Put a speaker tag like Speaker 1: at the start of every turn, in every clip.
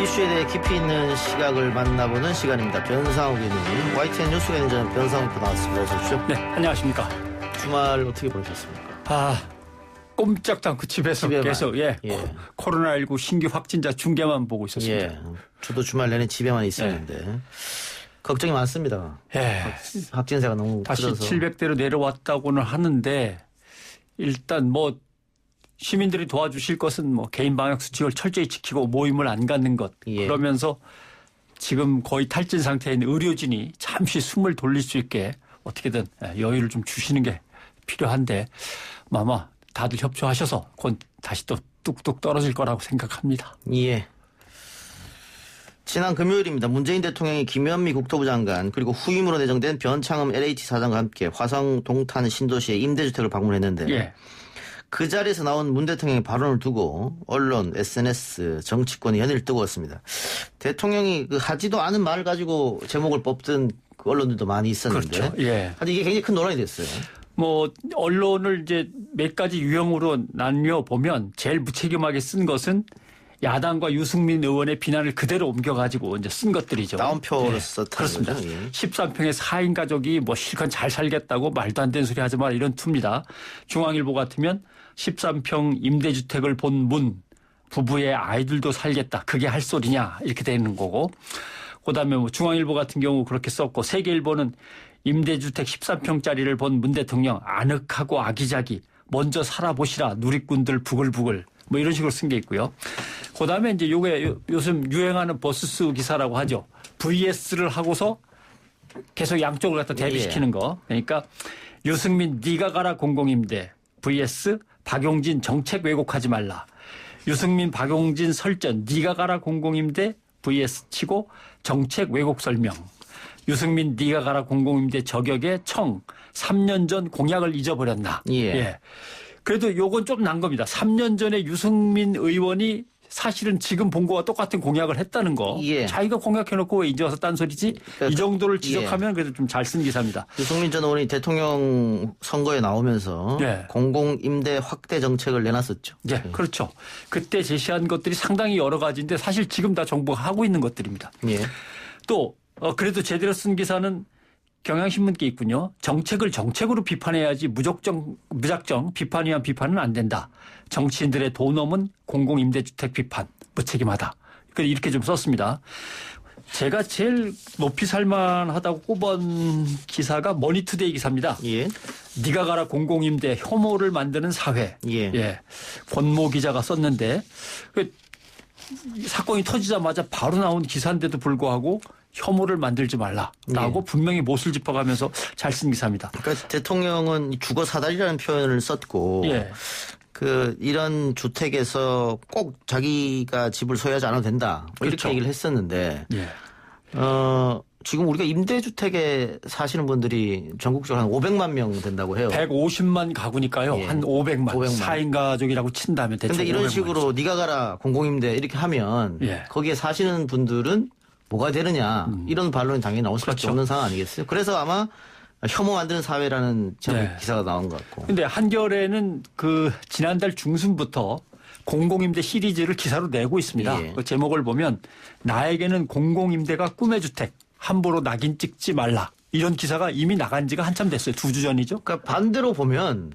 Speaker 1: 이슈에 대해 깊이 있는 시각을 만나보는 시간입니다. 변상욱 의원님, YTN 뉴스가 있는 저는 변상욱 표 나왔습니다. 어서 오십시오.
Speaker 2: 네, 안녕하십니까.
Speaker 1: 주말 어떻게 보내셨습니까?
Speaker 2: 꼼짝도 않고 집에서 계속 코로나19 신규 확진자 중계만 보고 있었습니다.
Speaker 1: 예, 저도 주말 내내 집에만 있었는데 걱정이 많습니다. 확진세가 너무
Speaker 2: 다시
Speaker 1: 커져서.
Speaker 2: 700대로 내려왔다고는 하는데 일단 시민들이 도와주실 것은 개인 방역 수칙을 철저히 지키고 모임을 안 갖는 것. 그러면서 지금 거의 탈진 상태인 의료진이 잠시 숨을 돌릴 수 있게 어떻게든 여유를 좀 주시는 게 필요한데 아마 다들 협조하셔서 곧 다시 또 뚝뚝 떨어질 거라고 생각합니다.
Speaker 1: 예. 지난 금요일입니다. 문재인 대통령이 김현미 국토부 장관 그리고 후임으로 내정된 변창흠 LH 사장과 함께 화성 동탄 신도시의 임대주택을 방문했는데 그 자리에서 나온 문 대통령의 발언을 두고 언론, SNS, 정치권이 연일 뜨거웠습니다. 대통령이 하지도 않은 말을 가지고 제목을 뽑던 그 언론들도 많이 있었는데
Speaker 2: 그렇죠.
Speaker 1: 하여튼 이게 굉장히 큰 논란이 됐어요.
Speaker 2: 언론을 이제 몇 가지 유형으로 나뉘어 보면 제일 무책임하게 쓴 것은 야당과 유승민 의원의 비난을 그대로 옮겨가지고 이제 쓴 것들이죠.
Speaker 1: 다운표를 썼다는
Speaker 2: 그렇습니다.
Speaker 1: 거죠.
Speaker 2: 13평의 4인 가족이 실컷 잘 살겠다고 말도 안 되는 소리 하지 마라 이런 투입니다. 중앙일보 같으면 13평 임대주택을 본 문 부부의 아이들도 살겠다. 그게 할 소리냐 이렇게 되는 거고. 그다음에 중앙일보 같은 경우 그렇게 썼고 세계일보는 임대주택 13평짜리를 본 문 대통령 아늑하고 아기자기 먼저 살아보시라 누리꾼들 부글부글 이런 식으로 쓴 게 있고요. 그다음에 이제 요게 요즘 유행하는 버스스 기사라고 하죠. VS를 하고서 계속 양쪽을 갖다 대비시키는 거. 그러니까 유승민 네가 가라 공공임대 VS 박용진 정책 왜곡하지 말라. 유승민 박용진 설전 네가 가라 공공임대 VS 치고 정책 왜곡 설명. 유승민 네가 가라 공공임대 저격의 청 3년 전 공약을 잊어버렸나. 그래도 요건 좀 난 겁니다. 3년 전에 유승민 의원이 사실은 지금 본 거와 똑같은 공약을 했다는 거. 자기가 공약해놓고 왜 이제 와서 딴소리지? 이 정도를 지적하면 그래도 좀 잘 쓴 기사입니다.
Speaker 1: 유승민 전 의원이 대통령 선거에 나오면서 공공임대 확대 정책을 내놨었죠.
Speaker 2: 그렇죠. 그때 제시한 것들이 상당히 여러 가지인데 사실 지금 다 정부가 하고 있는 것들입니다. 또 그래도 제대로 쓴 기사는 경향신문께 있군요. 정책을 정책으로 비판해야지 무작정 비판 위한 비판은 안 된다. 정치인들의 도넘은 공공임대주택 비판 무책임하다. 이렇게 좀 썼습니다. 제가 제일 높이 살만하다고 꼽은 기사가 머니투데이 기사입니다. 네가 가라 공공임대 혐오를 만드는 사회. 권모 기자가 썼는데 사건이 터지자마자 바로 나온 기사인데도 불구하고 혐오를 만들지 말라라고 분명히 못을 짚어가면서 잘 쓴 기사입니다.
Speaker 1: 그러니까 대통령은 주거 사다리라는 표현을 썼고 이런 주택에서 꼭 자기가 집을 소유하지 않아도 된다. 이렇게 얘기를 했었는데 지금 우리가 임대주택에 사시는 분들이 전국적으로 한 500만 명 된다고 해요.
Speaker 2: 150만 가구니까요. 한 500만. 4인 가족이라고 친다면 대충.
Speaker 1: 그런데 이런 식으로 네가 가라 공공임대 이렇게 하면 거기에 사시는 분들은 뭐가 되느냐 이런 반론이 당연히 나올 수밖에 없는 상황 아니겠어요? 그래서 아마 혐오 만드는 사회라는 기사가 나온 것 같고.
Speaker 2: 그런데 한겨레는 지난달 중순부터 공공임대 시리즈를 기사로 내고 있습니다. 그 제목을 보면 나에게는 공공임대가 꿈의 주택 함부로 낙인 찍지 말라. 이런 기사가 이미 나간 지가 한참 됐어요. 2주 전이죠.
Speaker 1: 그러니까 반대로 보면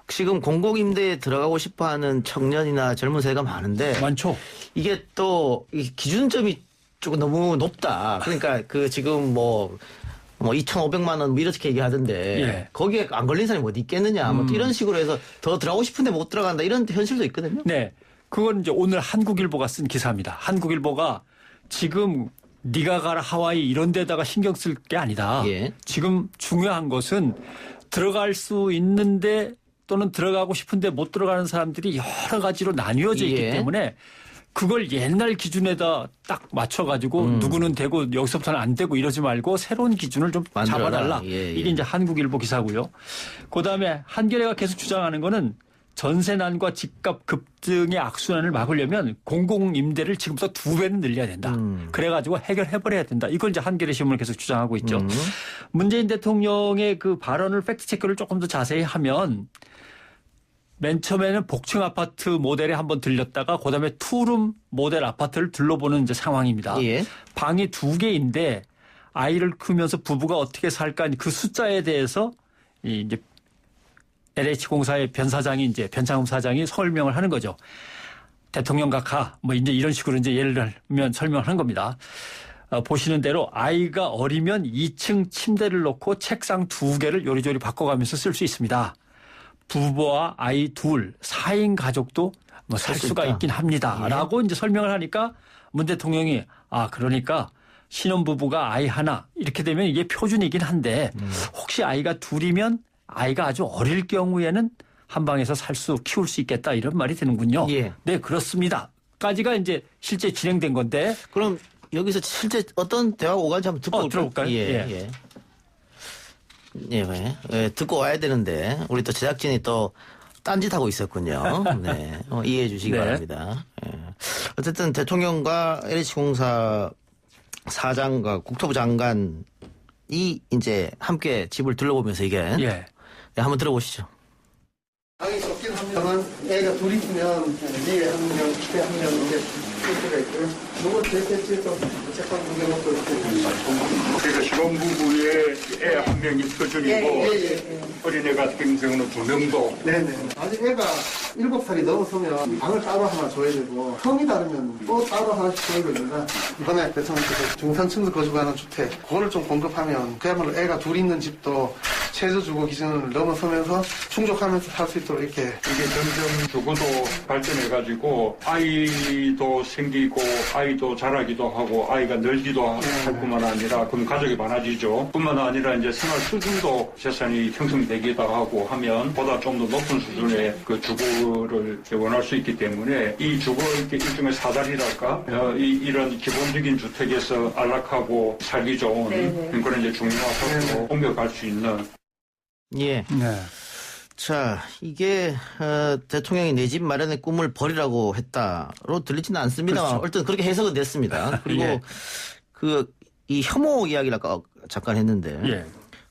Speaker 1: 지금 공공임대에 들어가고 싶어하는 청년이나 젊은 세대가 많은데
Speaker 2: 많죠.
Speaker 1: 이게 또 기준점이 조금 너무 높다. 그러니까 지금 2,500만 원 이렇게 얘기하던데 거기에 안 걸린 사람이 어디 있겠느냐. 또 이런 식으로 해서 더 들어가고 싶은데 못 들어간다. 이런 현실도 있거든요.
Speaker 2: 그건 이제 오늘 한국일보가 쓴 기사입니다. 한국일보가 지금 네가 가라 하와이 이런 데다가 신경 쓸 게 아니다. 지금 중요한 것은 들어갈 수 있는데 또는 들어가고 싶은데 못 들어가는 사람들이 여러 가지로 나뉘어져 있기 때문에 그걸 옛날 기준에다 딱 맞춰가지고 누구는 되고 여기서부터는 안 되고 이러지 말고 새로운 기준을 좀 잡아달라. 이게 이제 한국일보 기사고요. 그다음에 한겨레가 계속 주장하는 거는 전세난과 집값 급등의 악순환을 막으려면 공공임대를 지금부터 2배는 늘려야 된다. 그래가지고 해결해버려야 된다. 이걸 이제 한겨레 신문을 계속 주장하고 있죠. 문재인 대통령의 그 발언을 팩트체크를 조금 더 자세히 하면 맨 처음에는 복층 아파트 모델에 한번 들렸다가 그다음에 투룸 모델 아파트를 둘러보는 이제 상황입니다.
Speaker 1: 예.
Speaker 2: 방이 2개인데 아이를 크면서 부부가 어떻게 살까 그 숫자에 대해서 이제 LH공사의 변창흠 사장이 설명을 하는 거죠. 대통령과 가, 뭐 이제 이런 식으로 이제 예를 들면 설명을 한 겁니다. 보시는 대로 아이가 어리면 2층 침대를 놓고 책상 2개를 요리조리 바꿔가면서 쓸 수 있습니다. 부부와 아이 둘, 4인 가족도 뭐 살 수가 있긴 합니다.
Speaker 1: 예.
Speaker 2: 라고 이제 설명을 하니까 문 대통령이 그러니까 신혼부부가 아이 하나 이렇게 되면 이게 표준이긴 한데 혹시 아이가 둘이면 아이가 아주 어릴 경우에는 한 방에서 키울 수 있겠다 이런 말이 되는군요.
Speaker 1: 예.
Speaker 2: 네, 그렇습니다. 까지가 이제 실제 진행된 건데.
Speaker 1: 그럼 여기서 실제 어떤 대화가 오간지 한번 듣고
Speaker 2: 들어볼까요?
Speaker 1: 예. 듣고 와야 되는데 우리 또 제작진이 또 딴짓하고 있었군요. 네. 이해해 주시기
Speaker 2: 네.
Speaker 1: 바랍니다. 예. 어쨌든 대통령과 LH공사 사장과 국토부 장관이 이제 함께 집을 둘러보면서 이게 네, 한번 들어보시죠.
Speaker 3: 방이 적긴 합니다만 애가 둘 있으면 위에 한 명, 밑에 한 명 이렇게 쓸 수가 있고요. 누구 대체지에서 책방 2개 놓고 이렇게
Speaker 4: 그러니까 신혼부부에 애 한 명이 표준이고 어린애 같은 경우는 2명도.
Speaker 3: 네네. 아직 애가 7살이 넘어서면 방을 따로 하나 줘야 되고 형이 다르면 또 따로 하나씩 줘야 됩니다. 이번에 대통령께서 중산층들 거주하는 주택 그거를 좀 공급하면 그야말로 애가 둘 있는 집도 최저주거 기준을 넘어서면서 충족하면서 살 수 있도록 이렇게
Speaker 4: 이게 점점 주거도 발전해가지고 아이도 생기고 아이도 자라기도 하고 아이가 늘기도 할 뿐만 아니라 그럼 가족이 많아지죠. 뿐만 아니라 이제 생활 수준도 재산이 형성되기도 하고 하면 보다 좀 더 높은 수준의 그 주거를 원할 수 있기 때문에 이 주거 일종의 사다리랄까 이런 기본적인 주택에서 안락하고 살기 좋은 그런 이제 중요하고 옮겨갈 수 있는.
Speaker 1: 예.
Speaker 2: 네.
Speaker 1: 자, 이게 대통령이 내 집 마련의 꿈을 버리라고 했다로 들리지는 않습니다.
Speaker 2: 그렇죠.
Speaker 1: 어쨌든 그렇게 해석은 됐습니다. 그리고
Speaker 2: 예.
Speaker 1: 이 혐오 이야기를 아까 잠깐 했는데
Speaker 2: 예.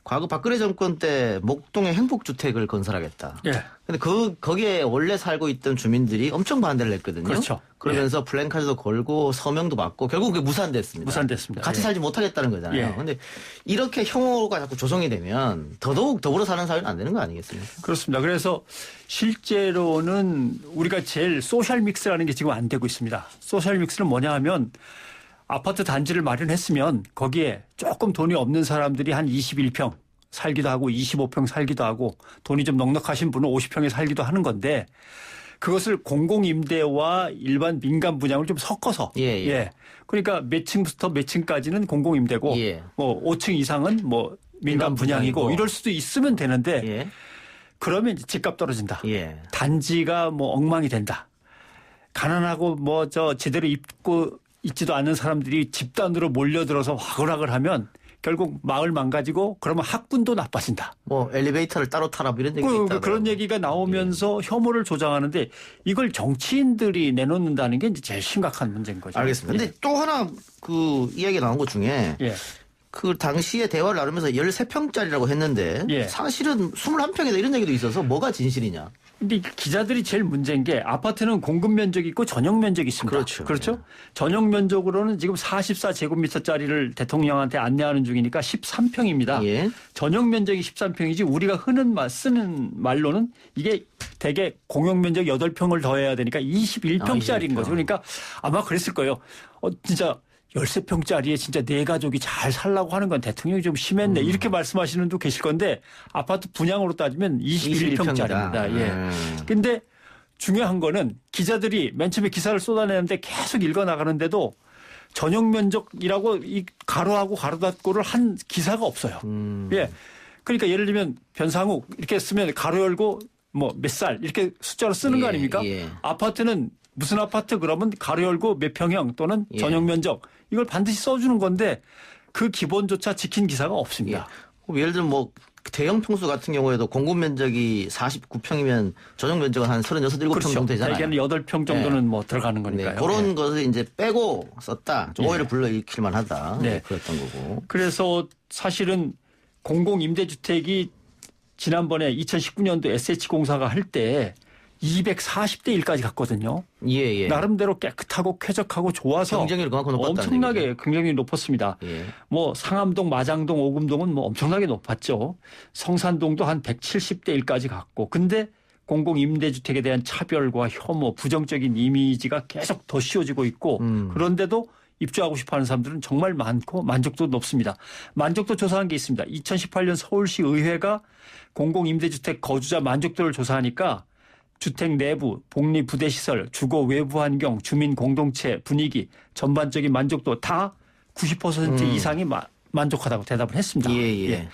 Speaker 1: 과거 박근혜 정권 때 목동에 행복주택을 건설하겠다.
Speaker 2: 예.
Speaker 1: 근데 거기에 원래 살고 있던 주민들이 엄청 반대를 했거든요.
Speaker 2: 그렇죠.
Speaker 1: 그러면서 플랜카드도 걸고 서명도 받고 결국 그게 무산됐습니다.
Speaker 2: 무산됐습니다.
Speaker 1: 같이
Speaker 2: 예.
Speaker 1: 살지 못하겠다는 거잖아요.
Speaker 2: 예.
Speaker 1: 근데 이렇게 혐오가 자꾸 조성이 되면 더더욱 더불어 사는 사회는 안 되는 거 아니겠습니까?
Speaker 2: 그렇습니다. 그래서 실제로는 우리가 제일 소셜 믹스라는 게 지금 안 되고 있습니다. 소셜 믹스는 뭐냐 하면 아파트 단지를 마련했으면 거기에 조금 돈이 없는 사람들이 한 21평 살기도 하고 25평 살기도 하고 돈이 좀 넉넉하신 분은 50평에 살기도 하는 건데 그것을 공공임대와 일반 민간 분양을 좀 섞어서 그러니까 몇 층부터 몇 층까지는 공공임대고 뭐 5층 이상은 뭐 민간 분양이고 이럴 수도 있으면 되는데 그러면 이제 집값 떨어진다. 단지가 뭐 엉망이 된다. 가난하고 뭐 제대로 입고 있지도 않은 사람들이 집단으로 몰려들어서 와글와글 하면 결국 마을 망가지고 그러면 학군도 나빠진다.
Speaker 1: 뭐 엘리베이터를 따로 타라 이런 얘기가 있다.
Speaker 2: 그런 얘기가 나오면서 혐오를 조장하는데 이걸 정치인들이 내놓는다는 게 이제 제일 심각한 문제인 거죠.
Speaker 1: 알겠습니다. 근데 또 하나 그 이야기 나온 것 중에 그 당시에 대화를 나누면서 13평짜리라고 했는데 사실은 21평이다 이런 얘기도 있어서 뭐가 진실이냐.
Speaker 2: 근데 기자들이 제일 문제인 게 아파트는 공급 면적이 있고 전용 면적이 있습니다. 그렇죠? 전용 면적으로는 지금 44제곱미터짜리를 대통령한테 안내하는 중이니까 13평입니다. 전용 면적이 13평이지 우리가 쓰는 말로는 이게 대개 공용 면적 8평을 더해야 되니까 21평짜리인 거죠. 그러니까 아마 그랬을 거예요. 진짜 13평짜리에 진짜 네 가족이 잘 살라고 하는 건 대통령이 좀 심했네. 이렇게 말씀하시는 분도 계실 건데 아파트 분양으로 따지면 21평짜리입니다. 근데 중요한 거는 기자들이 맨 처음에 기사를 쏟아내는데 계속 읽어나가는데도 전용 면적이라고 이 가로하고 가로 닫고를 한 기사가 없어요. 그러니까 예를 들면 변상욱 이렇게 쓰면 가로 열고 뭐 몇 살 이렇게 숫자로 쓰는 거 아닙니까? 아파트는 무슨 아파트 그러면 가로 열고 몇 평형 또는 전용 면적 이걸 반드시 써주는 건데 그 기본조차 지킨 기사가 없습니다.
Speaker 1: 예를 들면 뭐 대형 평수 같은 경우에도 공급 면적이 49평이면 전용 면적은 한 36, 7평 정도 되잖아요.
Speaker 2: 대개는 8평 정도는 뭐 들어가는 거니까요.
Speaker 1: 그런 것을 이제 빼고 썼다. 좀 오해를 불러일으킬 만하다. 그랬던 거고.
Speaker 2: 그래서 사실은 공공임대주택이 지난번에 2019년도 SH공사가 할 때 240대 1까지 갔거든요.
Speaker 1: 예.
Speaker 2: 나름대로 깨끗하고 쾌적하고 좋아서
Speaker 1: 경쟁률이 그만큼 높았다는
Speaker 2: 엄청나게
Speaker 1: 얘기죠.
Speaker 2: 경쟁률이 높았습니다.
Speaker 1: 예.
Speaker 2: 뭐 상암동, 마장동, 오금동은 뭐 엄청나게 높았죠. 성산동도 한 170대 1까지 갔고, 근데 공공임대주택에 대한 차별과 혐오, 부정적인 이미지가 계속 더 씌워지고 있고, 그런데도 입주하고 싶어하는 사람들은 정말 많고 만족도 높습니다. 만족도 조사한 게 있습니다. 2018년 서울시 의회가 공공임대주택 거주자 만족도를 조사하니까 주택 내부, 복리 부대시설, 주거 외부 환경, 주민 공동체 분위기, 전반적인 만족도 다 90% 이상이 만족하다고 대답을 했습니다.
Speaker 1: 예.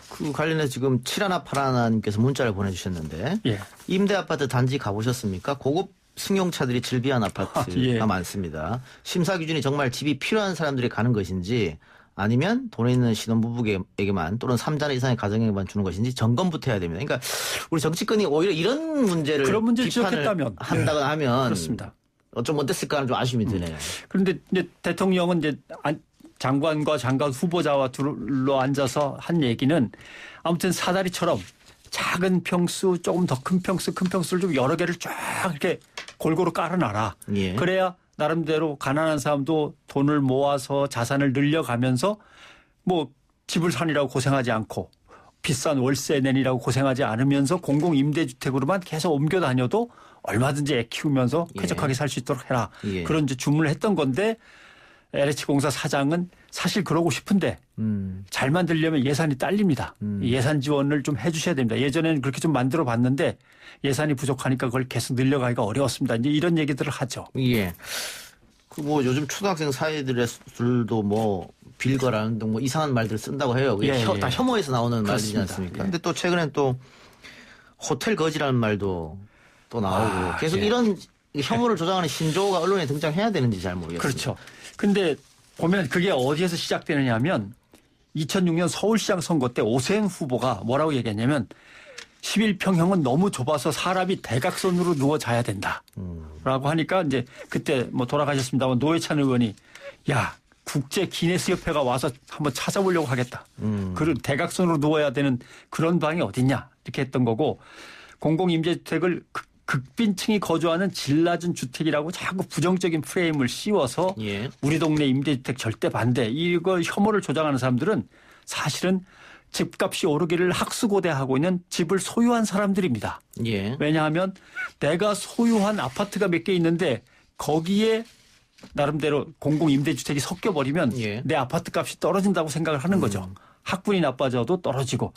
Speaker 1: 그 관련해서 지금 7181님께서 문자를 보내주셨는데
Speaker 2: 예.
Speaker 1: 임대 아파트 단지 가보셨습니까? 고급 승용차들이 즐비한 아파트가
Speaker 2: 예.
Speaker 1: 많습니다. 심사 기준이 정말 집이 필요한 사람들이 가는 것인지 아니면 돈에 있는 신혼부부에게만 또는 3자녀 이상의 가정에게만 주는 것인지 점검부터 해야 됩니다. 그러니까 우리 정치권이 오히려 이런 문제를
Speaker 2: 그런 문제를
Speaker 1: 비판을
Speaker 2: 지적했다면
Speaker 1: 한다거나 하면
Speaker 2: 그렇습니다.
Speaker 1: 좀 어땠을까 하는 좀 아쉬움이 드네요.
Speaker 2: 그런데 이제 대통령은 이제 장관과 장관 후보자와 둘러 앉아서 한 얘기는 아무튼 사다리처럼 작은 평수, 조금 더 큰 평수, 큰 평수를 좀 여러 개를 쫙 이렇게 골고루 깔아놔라.
Speaker 1: 예.
Speaker 2: 그래야 나름대로 가난한 사람도 돈을 모아서 자산을 늘려가면서 뭐 집을 사느라고 고생하지 않고 비싼 월세 내니라고 고생하지 않으면서 공공임대주택으로만 계속 옮겨 다녀도 얼마든지 애 키우면서 쾌적하게 살 수 있도록 해라.
Speaker 1: 예.
Speaker 2: 그런 이제 주문을 했던 건데 LH공사 사장은 사실 그러고 싶은데 잘 만들려면 예산이 딸립니다. 예산 지원을 좀 해 주셔야 됩니다. 예전에는 그렇게 좀 만들어 봤는데 예산이 부족하니까 그걸 계속 늘려가기가 어려웠습니다. 이제 이런 얘기들을 하죠.
Speaker 1: 예. 그 뭐 요즘 초등학생 사이들도 뭐 빌거라는 등 뭐 이상한 말들 쓴다고 해요.
Speaker 2: 예,
Speaker 1: 다 혐오에서 나오는 말이지
Speaker 2: 그렇습니다.
Speaker 1: 않습니까?
Speaker 2: 예.
Speaker 1: 근데 또 최근엔 또 호텔 거지라는 말도 또 나오고 계속
Speaker 2: 예.
Speaker 1: 이런 혐오를 조장하는 신조어가 언론에 등장해야 되는지 잘 모르겠습니다.
Speaker 2: 그렇죠. 근데 보면 그게 어디에서 시작되느냐 하면 2006년 서울시장 선거 때 오세훈 후보가 뭐라고 얘기했냐면 11평형은 너무 좁아서 사람이 대각선으로 누워 자야 된다. 라고 하니까 이제 그때 뭐 돌아가셨습니다만 노회찬 의원이 야, 국제 기네스 협회가 와서 한번 찾아보려고 하겠다. 그런 대각선으로 누워야 되는 그런 방이 어딨냐. 이렇게 했던 거고 공공임대주택을 극빈층이 거주하는 질 낮은 주택이라고 자꾸 부정적인 프레임을 씌워서
Speaker 1: 예.
Speaker 2: 우리 동네 임대주택 절대 반대. 이걸 혐오를 조장하는 사람들은 사실은 집값이 오르기를 학수고대하고 있는 집을 소유한 사람들입니다.
Speaker 1: 예.
Speaker 2: 왜냐하면 내가 소유한 아파트가 몇 개 있는데 거기에 나름대로 공공임대주택이 섞여버리면
Speaker 1: 예.
Speaker 2: 내 아파트 값이 떨어진다고 생각을 하는 거죠. 학군이 나빠져도 떨어지고.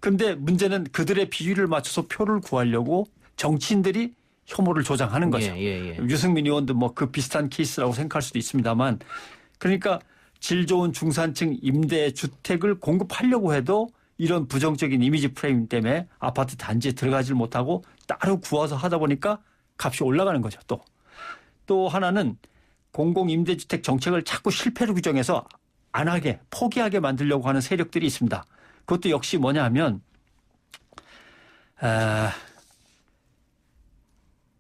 Speaker 2: 근데 문제는 그들의 비율을 맞춰서 표를 구하려고 정치인들이 혐오를 조장하는 거죠.
Speaker 1: 예.
Speaker 2: 유승민 의원도 뭐 그 비슷한 케이스라고 생각할 수도 있습니다만 그러니까 질 좋은 중산층 임대주택을 공급하려고 해도 이런 부정적인 이미지 프레임 때문에 아파트 단지에 들어가질 못하고 따로 구워서 하다 보니까 값이 올라가는 거죠. 또 하나는 공공임대주택 정책을 자꾸 실패로 규정해서 안 하게 포기하게 만들려고 하는 세력들이 있습니다. 그것도 역시 뭐냐 하면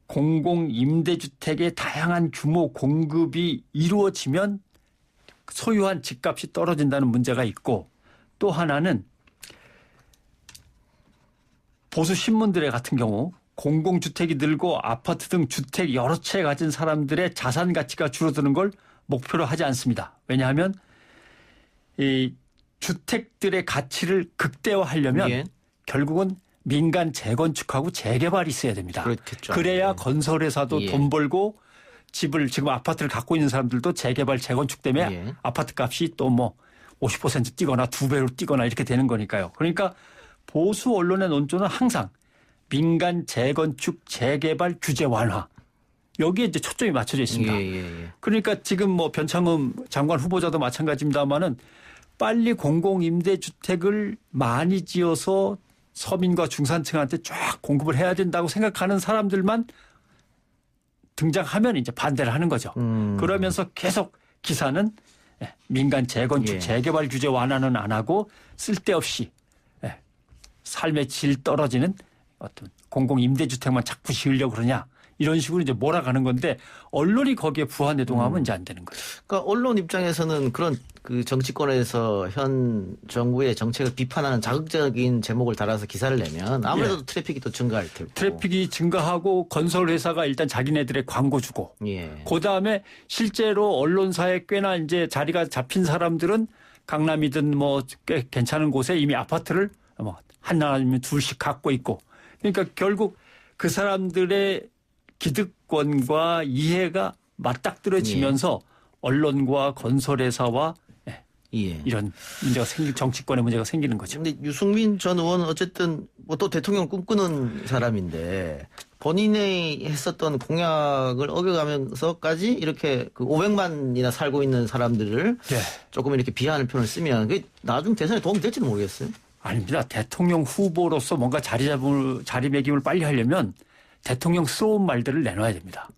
Speaker 2: 공공임대주택의 다양한 규모 공급이 이루어지면 소유한 집값이 떨어진다는 문제가 있고 또 하나는 보수 신문들의 같은 경우 공공주택이 늘고 아파트 등 주택 여러 채 가진 사람들의 자산 가치가 줄어드는 걸 목표로 하지 않습니다. 왜냐하면 이 주택들의 가치를 극대화하려면
Speaker 1: 예.
Speaker 2: 결국은 민간 재건축하고 재개발이 있어야 됩니다.
Speaker 1: 그렇겠죠.
Speaker 2: 그래야
Speaker 1: 예.
Speaker 2: 건설회사도
Speaker 1: 예.
Speaker 2: 돈 벌고 집을 지금 아파트를 갖고 있는 사람들도 재개발 재건축 때문에
Speaker 1: 예.
Speaker 2: 아파트 값이 또 뭐 50% 뛰거나 2배로 뛰거나 이렇게 되는 거니까요. 그러니까 보수 언론의 논조는 항상 민간 재건축 재개발 규제 완화 여기에 이제 초점이 맞춰져 있습니다.
Speaker 1: 예.
Speaker 2: 그러니까 지금 뭐 변창흠 장관 후보자도 마찬가지입니다만은 빨리 공공임대주택을 많이 지어서 서민과 중산층한테 쫙 공급을 해야 된다고 생각하는 사람들만 등장하면 이제 반대를 하는 거죠. 그러면서 계속 기사는 민간 재건축
Speaker 1: 예.
Speaker 2: 재개발 규제 완화는 안 하고 쓸데없이 삶의 질 떨어지는 어떤 공공임대주택만 자꾸 지으려고 그러냐 이런 식으로 이제 몰아가는 건데 언론이 거기에 부하내동하면 이제 안 되는 거죠.
Speaker 1: 그러니까 언론 입장에서는 그런 그 정치권에서 현 정부의 정책을 비판하는 자극적인 제목을 달아서 기사를 내면 아무래도 트래픽이 또 증가할 테고.
Speaker 2: 트래픽이 증가하고 건설 회사가 일단 자기네들의 광고 주고.
Speaker 1: 예.
Speaker 2: 그다음에 실제로 언론사에 꽤나 이제 자리가 잡힌 사람들은 강남이든 뭐 꽤 괜찮은 곳에 이미 아파트를 뭐 하나 아니면 둘씩 갖고 있고. 그러니까 결국 그 사람들의 기득권과 이해가 맞닥뜨려지면서 언론과 건설회사와 이런 문제가 정치권의 문제가 생기는 거죠.
Speaker 1: 근데 유승민 전 의원은 어쨌든 뭐 또 대통령 꿈꾸는 사람인데 본인이 했었던 공약을 어겨가면서까지 이렇게 그 500만이나 살고 있는 사람들을 조금 이렇게 비하하는 표현을 쓰면 그게 나중 대선에 도움이 될지는 모르겠어요.
Speaker 2: 아닙니다. 대통령 후보로서 뭔가 자리매김을 빨리 하려면 대통령스러운 말들을 내놔야 됩니다.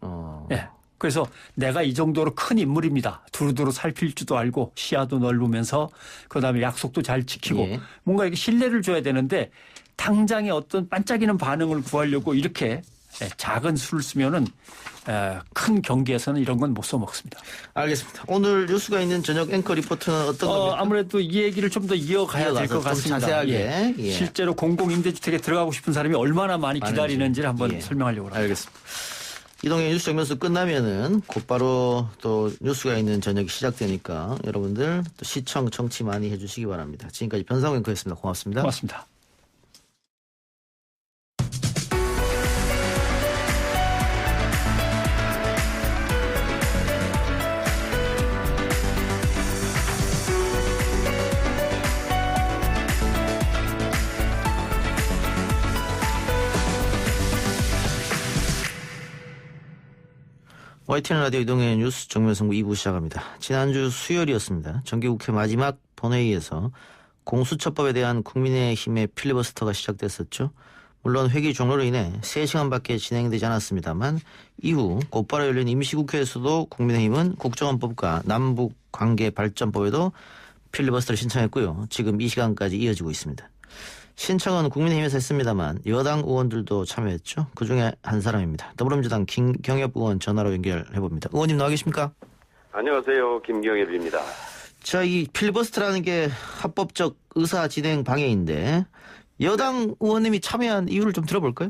Speaker 2: 예. 그래서 내가 이 정도로 큰 인물입니다. 두루두루 살필 줄도 알고 시야도 넓으면서 그다음에 약속도 잘 지키고 뭔가 이렇게 신뢰를 줘야 되는데 당장의 어떤 반짝이는 반응을 구하려고 이렇게 작은 수를 쓰면은 큰 경기에서는 이런 건 못 써먹습니다.
Speaker 1: 알겠습니다. 오늘 뉴스가 있는 저녁 앵커 리포트는 어떤 겁니까?
Speaker 2: 아무래도 이 얘기를 좀 더 이어가야 될 것 같습니다.
Speaker 1: 자세하게.
Speaker 2: 실제로 공공임대주택에 들어가고 싶은 사람이 얼마나 많이 기다리는지를 한번 설명하려고 합니다.
Speaker 1: 알겠습니다. 이동의 뉴스 정면수 끝나면은 곧바로 또 뉴스가 있는 저녁이 시작되니까 여러분들 또 시청, 청취 많이 해주시기 바랍니다. 지금까지 변상우 앵커였습니다. 고맙습니다.
Speaker 2: 고맙습니다.
Speaker 1: YTN 라디오 이동의 뉴스 정면승부 2부 시작합니다. 지난주 수요일이었습니다. 정기국회 마지막 본회의에서 공수처법에 대한 국민의힘의 필리버스터가 시작됐었죠. 물론 회기 종료로 인해 3시간밖에 진행되지 않았습니다만 이후 곧바로 열린 임시국회에서도 국민의힘은 국정원법과 남북관계발전법에도 필리버스터를 신청했고요. 지금 이 시간까지 이어지고 있습니다. 신청은 국민의힘에서 했습니다만 여당 의원들도 참여했죠. 그중에 한 사람입니다. 더불어민주당 김경엽 의원 전화로 연결해봅니다. 의원님 나와 계십니까?
Speaker 5: 안녕하세요. 김경엽입니다.
Speaker 1: 자, 이 필리버스터라는 게 합법적 의사 진행 방해인데 여당 의원님이 참여한 이유를 좀 들어볼까요?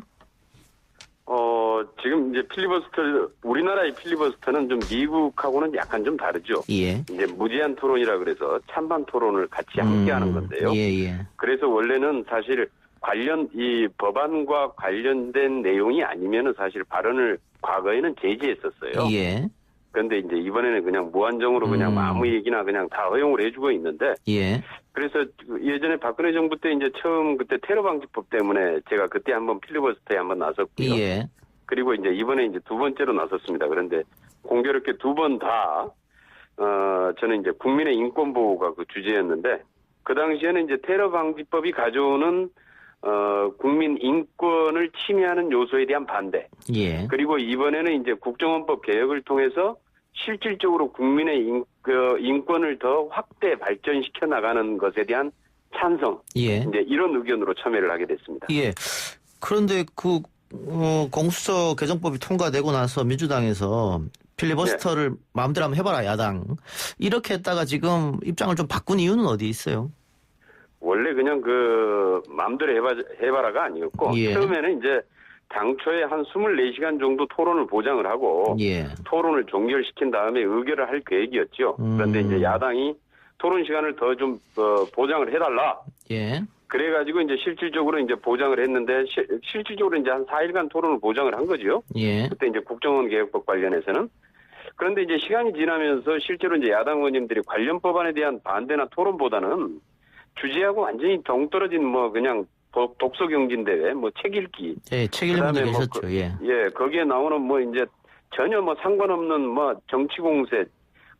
Speaker 5: 지금 이제 필리버스터, 우리나라의 필리버스터는 좀 미국하고는 약간 좀 다르죠.
Speaker 1: 예.
Speaker 5: 이제 무제한 토론이라 그래서 찬반 토론을 같이 함께 하는 건데요.
Speaker 1: 예.
Speaker 5: 그래서 원래는 사실 이 법안과 관련된 내용이 아니면은 사실 발언을 과거에는 제지했었어요.
Speaker 1: 예.
Speaker 5: 그런데 이제 이번에는 그냥 무한정으로 그냥 아무 얘기나 그냥 다 허용을 해주고 있는데.
Speaker 1: 예.
Speaker 5: 그래서 예전에 박근혜 정부 때 이제 처음 그때 테러 방지법 때문에 제가 그때 한번 필리버스터에 한번 나섰고요.
Speaker 1: 예.
Speaker 5: 그리고 이제 이번에 이제 두 번째로 나섰습니다. 그런데 공교롭게 두 번 다, 저는 이제 국민의 인권보호가 그 주제였는데, 그 당시에는 이제 테러 방지법이 가져오는, 국민 인권을 침해하는 요소에 대한 반대.
Speaker 1: 예.
Speaker 5: 그리고 이번에는 이제 국정원법 개혁을 통해서 실질적으로 국민의 인권을 더 확대 발전시켜 나가는 것에 대한 찬성.
Speaker 1: 예.
Speaker 5: 이제 이런 의견으로 참여를 하게 됐습니다.
Speaker 1: 예. 그런데 공수처 개정법이 통과되고 나서 민주당에서 필리버스터를 마음대로 한번 해봐라 야당 이렇게 했다가 지금 입장을 좀 바꾼 이유는 어디 있어요?
Speaker 5: 원래 그냥 마음대로 해봐라가 아니었고 처음에는 이제 당초에 한 24시간 정도 토론을 보장을 하고 토론을 종결시킨 다음에 의결을 할 계획이었죠. 그런데 이제 야당이 토론 시간을 더 좀 보장을 해달라. 그래가지고 이제 실질적으로 이제 보장을 했는데 실질적으로 이제 한 4일간 토론을 보장을 한 거죠. 그때 이제 국정원 개혁법 관련해서는. 그런데 이제 시간이 지나면서 실제로 이제 야당 의원님들이 관련 법안에 대한 반대나 토론보다는 주제하고 완전히 동떨어진 그냥 독서 경진대회, 책 읽기.
Speaker 1: 책 읽는 분들 계셨죠.
Speaker 5: 거기에 나오는 이제 전혀 상관없는 정치 공세,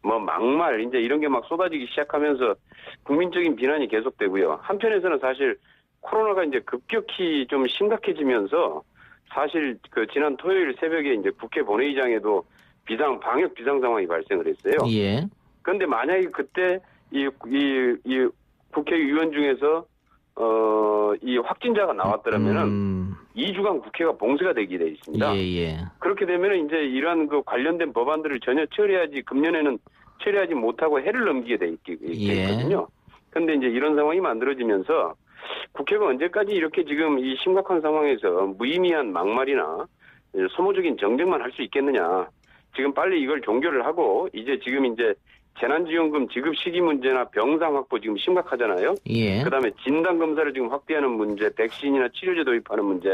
Speaker 5: 막말, 이제 이런 게 막 쏟아지기 시작하면서 국민적인 비난이 계속되고요. 한편에서는 사실 코로나가 이제 급격히 좀 심각해지면서 사실 지난 토요일 새벽에 이제 국회 본회의장에도 방역 비상 상황이 발생을 했어요. 그런데 만약에 그때 이 국회의원 중에서 이 확진자가 나왔더라면은 2주간 국회가 봉쇄가 되게 돼 있습니다. 그렇게 되면은 이제 이러한 그 관련된 법안들을 전혀 처리하지 금년에는 처리하지 못하고 해를 넘기게 돼 있거든요. 그런데 이제 이런 상황이 만들어지면서 국회가 언제까지 이렇게 지금 이 심각한 상황에서 무의미한 막말이나 소모적인 정쟁만 할 수 있겠느냐. 지금 빨리 이걸 종결을 하고 이제 지금 이제 재난지원금 지급 시기 문제나 병상 확보 지금 심각하잖아요. 그다음에 진단 검사를 지금 확대하는 문제, 백신이나 치료제 도입하는 문제,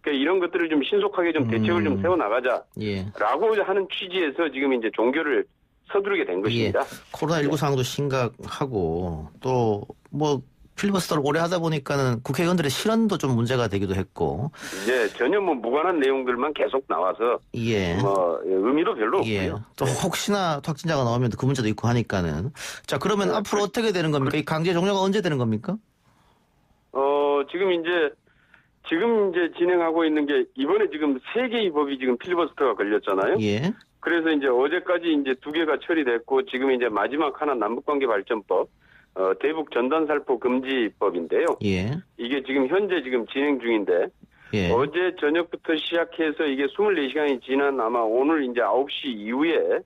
Speaker 5: 그러니까 이런 것들을 좀 신속하게 좀 대책을 좀 세워 나가자라고 하는 취지에서 지금 이제 종결을 서두르게 된 것입니다.
Speaker 1: 코로나19 상황도 심각하고 또 뭐 필리버스터를 오래 하다 보니까는 국회의원들의 실언도 좀 문제가 되기도 했고.
Speaker 5: 전혀 뭐 무관한 내용들만 계속 나와서 뭐 의미도 별로 없고요.
Speaker 1: 또 혹시나 확진자가 나오면 그 문제도 있고 하니까는. 자, 그러면 앞으로 어떻게 되는 겁니까? 이 강제 종료가 언제 되는 겁니까?
Speaker 5: 지금 이제 진행하고 있는 게 이번에 지금 3개의 법이 지금 필리버스터가 걸렸잖아요. 그래서 이제 어제까지 이제 2개가 처리됐고 지금 이제 마지막 하나 남북관계 발전법, 대북 전단살포 금지법인데요. 이게 지금 현재 지금 진행 중인데 어제 저녁부터 시작해서 이게 24시간이 지난 아마 오늘 이제 9시 이후에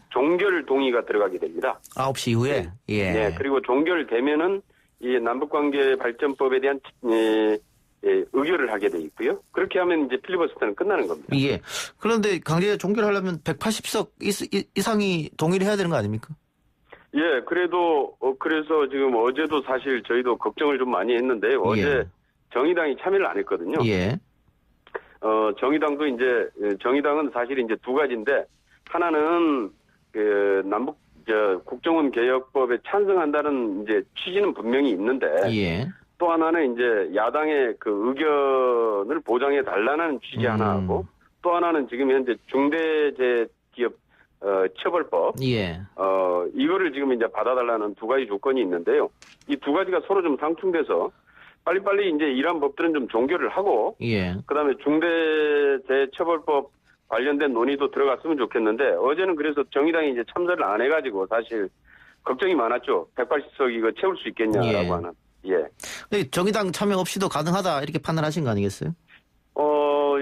Speaker 5: 종결 동의가 들어가게 됩니다.
Speaker 1: 9시 이후에?
Speaker 5: 그리고 종결되면은 이 남북관계 발전법에 대한 의결을 하게 돼 있고요. 그렇게 하면 이제 필리버스터는 끝나는 겁니다.
Speaker 1: 그런데 강제 종결하려면 180석 이상이 동의를 해야 되는 거 아닙니까?
Speaker 5: 그래도 그래서 지금 어제도 사실 저희도 걱정을 좀 많이 했는데 어제 정의당이 참여를 안 했거든요. 정의당도 이제 정의당은 사실 이제 2가지인데 하나는 그 국정원 개혁법에 찬성한다는 이제 취지는 분명히 있는데 또 하나는 이제 야당의 그 의견을 보장해 달라는 취지 하나하고 또 하나는 지금 현재 중대재해기업 처벌법 이거를 지금 이제 받아달라는 2가지 조건이 있는데요. 이 2가지가 서로 좀 상충돼서 빨리빨리 이제 이러한 법들은 좀 종결을 하고 그다음에 중대재해처벌법 관련된 논의도 들어갔으면 좋겠는데 어제는 그래서 정의당이 이제 참석을 안 해가지고 사실 걱정이 많았죠. 180석 이거 채울 수 있겠냐라고 하는.
Speaker 1: 근데 정의당 참여 없이도 가능하다 이렇게 판단하신 거 아니겠어요?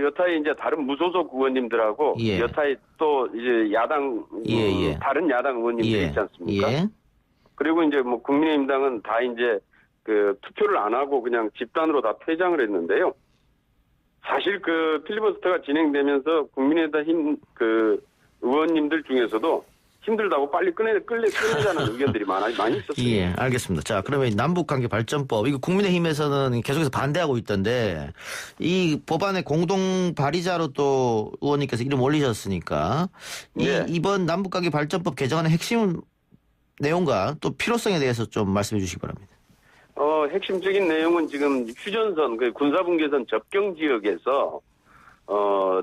Speaker 5: 여타의 이제 다른 무소속 의원님들하고 여타의 또 이제 야당 다른 야당 의원님들 있지 않습니까? 그리고 이제 뭐 국민의힘당은 다 이제 그 투표를 안 하고 그냥 집단으로 다 퇴장을 했는데요. 사실 그 필리버스터가 진행되면서 국민의힘 그 의원님들 중에서도 힘들다고 빨리 끊으자는 의견들이 많이 있었습니다.
Speaker 1: 알겠습니다. 자, 그러면 남북관계 발전법 이거 국민의힘에서는 계속해서 반대하고 있던데 이 법안의 공동 발의자로 또 의원님께서 이름 올리셨으니까 이번 남북관계 발전법 개정안의 핵심 내용과 또 필요성에 대해서 좀 말씀해 주시기 바랍니다.
Speaker 5: 핵심적인 내용은 지금 휴전선, 그 군사분계선 접경 지역에서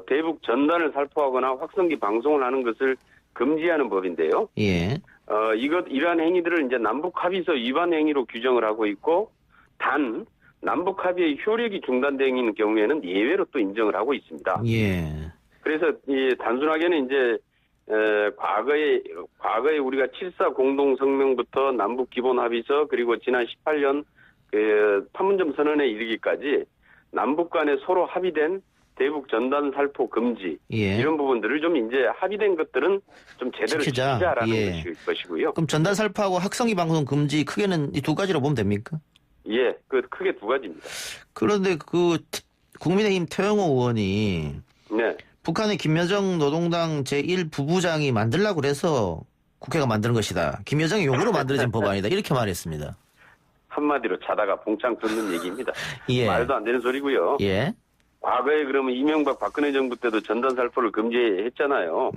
Speaker 5: 대북 전단을 살포하거나 확성기 방송을 하는 것을 금지하는 법인데요. 이러한 행위들을 이제 남북 합의서 위반 행위로 규정을 하고 있고, 단 남북 합의의 효력이 중단된 경우에는 예외로 또 인정을 하고 있습니다. 그래서 단순하게는 이제 과거에 우리가 7.4 공동성명부터 남북 기본 합의서 그리고 지난 18년 그 판문점 선언에 이르기까지 남북 간에 서로 합의된 대북 전단 살포 금지 이런 부분들을 좀 이제 합의된 것들은 좀 제대로 지키자라는 것이고요.
Speaker 1: 그럼 전단 살포하고 확성기 방송 금지 크게는 이 2가지로 보면 됩니까?
Speaker 5: 그 크게 2가지입니다.
Speaker 1: 그런데 그 국민의힘 태영호 의원이 북한의 김여정 노동당 제1부부장이 만들려고 그래서 국회가 만드는 것이다. 김여정의 요구로 만들어진 법안이다. 이렇게 말했습니다.
Speaker 5: 한마디로 자다가 봉창 뜯는 얘기입니다. 말도 안 되는 소리고요. 과거에 그러면 이명박 박근혜 정부 때도 전단 살포를 금지했잖아요.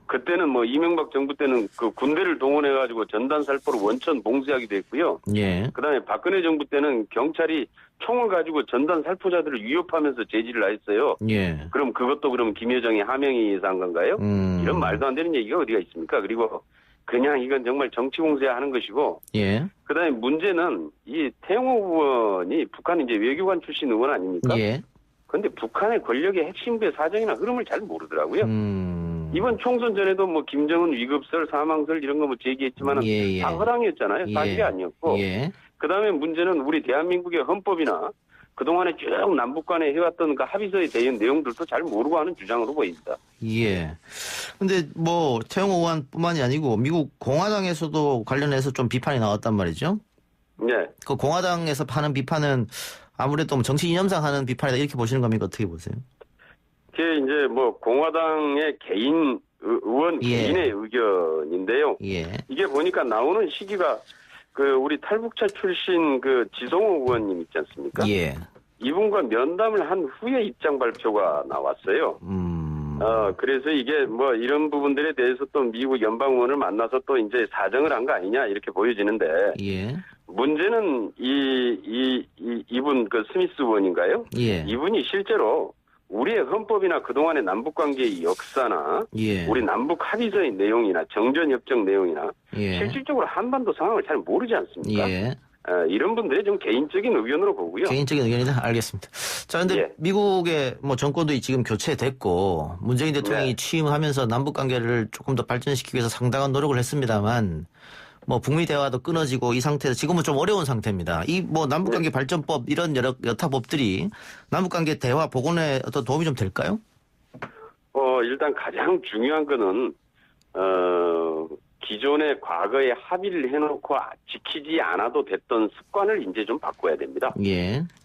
Speaker 5: 그때는 뭐 이명박 정부 때는 그 군대를 동원해가지고 전단 살포를 원천 봉쇄하기도 했고요. 그다음에 박근혜 정부 때는 경찰이 총을 가지고 전단 살포자들을 위협하면서 제지를 했어요. 그럼 그것도 그럼 김여정의 하명에 의해서 한 건가요? 이런 말도 안 되는 얘기가 어디가 있습니까? 그리고 그냥 이건 정말 정치 공세하는 것이고. 그다음에 문제는 이 태영호 의원이 북한 이제 외교관 출신 의원 아닙니까? 그런데 북한의 권력의 핵심부의 사정이나 흐름을 잘 모르더라고요. 이번 총선 전에도 뭐 김정은 위급설, 사망설 이런 거 뭐 제기했지만은 다 허랑이었잖아요. 사실이 아니었고. 그다음에 문제는 우리 대한민국의 헌법이나 그동안에 쭉 남북 간에 해왔던 그 합의서에 대한 내용들도 잘 모르고 하는 주장으로 보입니다.
Speaker 1: 예. 근데 뭐 태영호 의원뿐만이 아니고 미국 공화당에서도 관련해서 좀 비판이 나왔단 말이죠.
Speaker 5: 네.
Speaker 1: 그 공화당에서 하는 비판은 아무래도 정치 이념상 하는 비판이다 이렇게 보시는 겁니까? 어떻게 보세요?
Speaker 5: 그게 이제 뭐 공화당의 개인 의원 개인의 의견인데요. 이게 보니까 나오는 시기가 그 우리 탈북자 출신 그 지성호 의원님 있지 않습니까? 이분과 면담을 한 후에 입장 발표가 나왔어요. 그래서 이게 뭐 이런 부분들에 대해서 또 미국 연방 의원을 만나서 또 이제 사정을 한 거 아니냐 이렇게 보여지는데. 문제는 이분 그 스미스 의원인가요? 이분이 실제로 우리의 헌법이나 그동안의 남북관계의 역사나 우리 남북 합의서의 내용이나 정전협정 내용이나 실질적으로 한반도 상황을 잘 모르지 않습니까? 이런 분들의 좀 개인적인 의견으로 보고요.
Speaker 1: 개인적인 의견이다? 알겠습니다. 자, 근데 미국의 뭐 정권도 지금 교체됐고 문재인 대통령이 취임하면서 남북관계를 조금 더 발전시키기 위해서 상당한 노력을 했습니다만 뭐 북미 대화도 끊어지고 이 상태에서 지금은 좀 어려운 상태입니다. 이 뭐 남북관계 발전법 이런 여타 법들이 남북관계 대화 복원에 어떤 도움이 좀 될까요?
Speaker 5: 일단 가장 중요한 거는 기존의 과거에 합의를 해놓고 지키지 않아도 됐던 습관을 이제 좀 바꿔야 됩니다.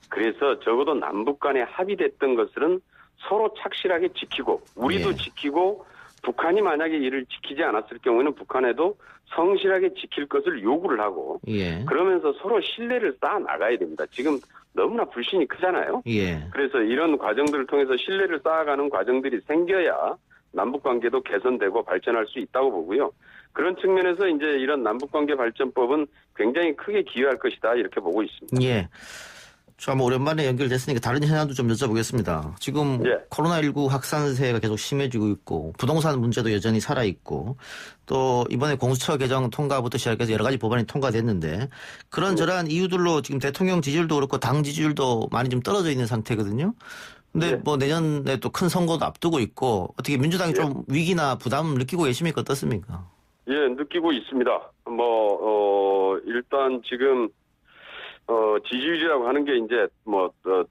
Speaker 5: 그래서 적어도 남북 간에 합의됐던 것들은 서로 착실하게 지키고 우리도 지키고 북한이 만약에 이를 지키지 않았을 경우에는 북한에도 성실하게 지킬 것을 요구를 하고 그러면서 서로 신뢰를 쌓아 나가야 됩니다. 지금 너무나 불신이 크잖아요. 그래서 이런 과정들을 통해서 신뢰를 쌓아가는 과정들이 생겨야 남북관계도 개선되고 발전할 수 있다고 보고요. 그런 측면에서 이제 이런 남북관계 발전법은 굉장히 크게 기여할 것이다 이렇게 보고 있습니다.
Speaker 1: 자, 뭐 오랜만에 연결됐으니까 다른 현안도 좀 여쭤보겠습니다. 지금 코로나19 확산세가 계속 심해지고 있고 부동산 문제도 여전히 살아있고 또 이번에 공수처 개정 통과부터 시작해서 여러 가지 법안이 통과됐는데 그런저러한 이유들로 지금 대통령 지지율도 그렇고 당 지지율도 많이 좀 떨어져 있는 상태거든요. 근데 뭐 내년에 또 큰 선거도 앞두고 있고 어떻게 민주당이 좀 위기나 부담 느끼고 계십니까? 어떻습니까?
Speaker 5: 느끼고 있습니다. 일단 지금 지지율이라고 하는 게 이제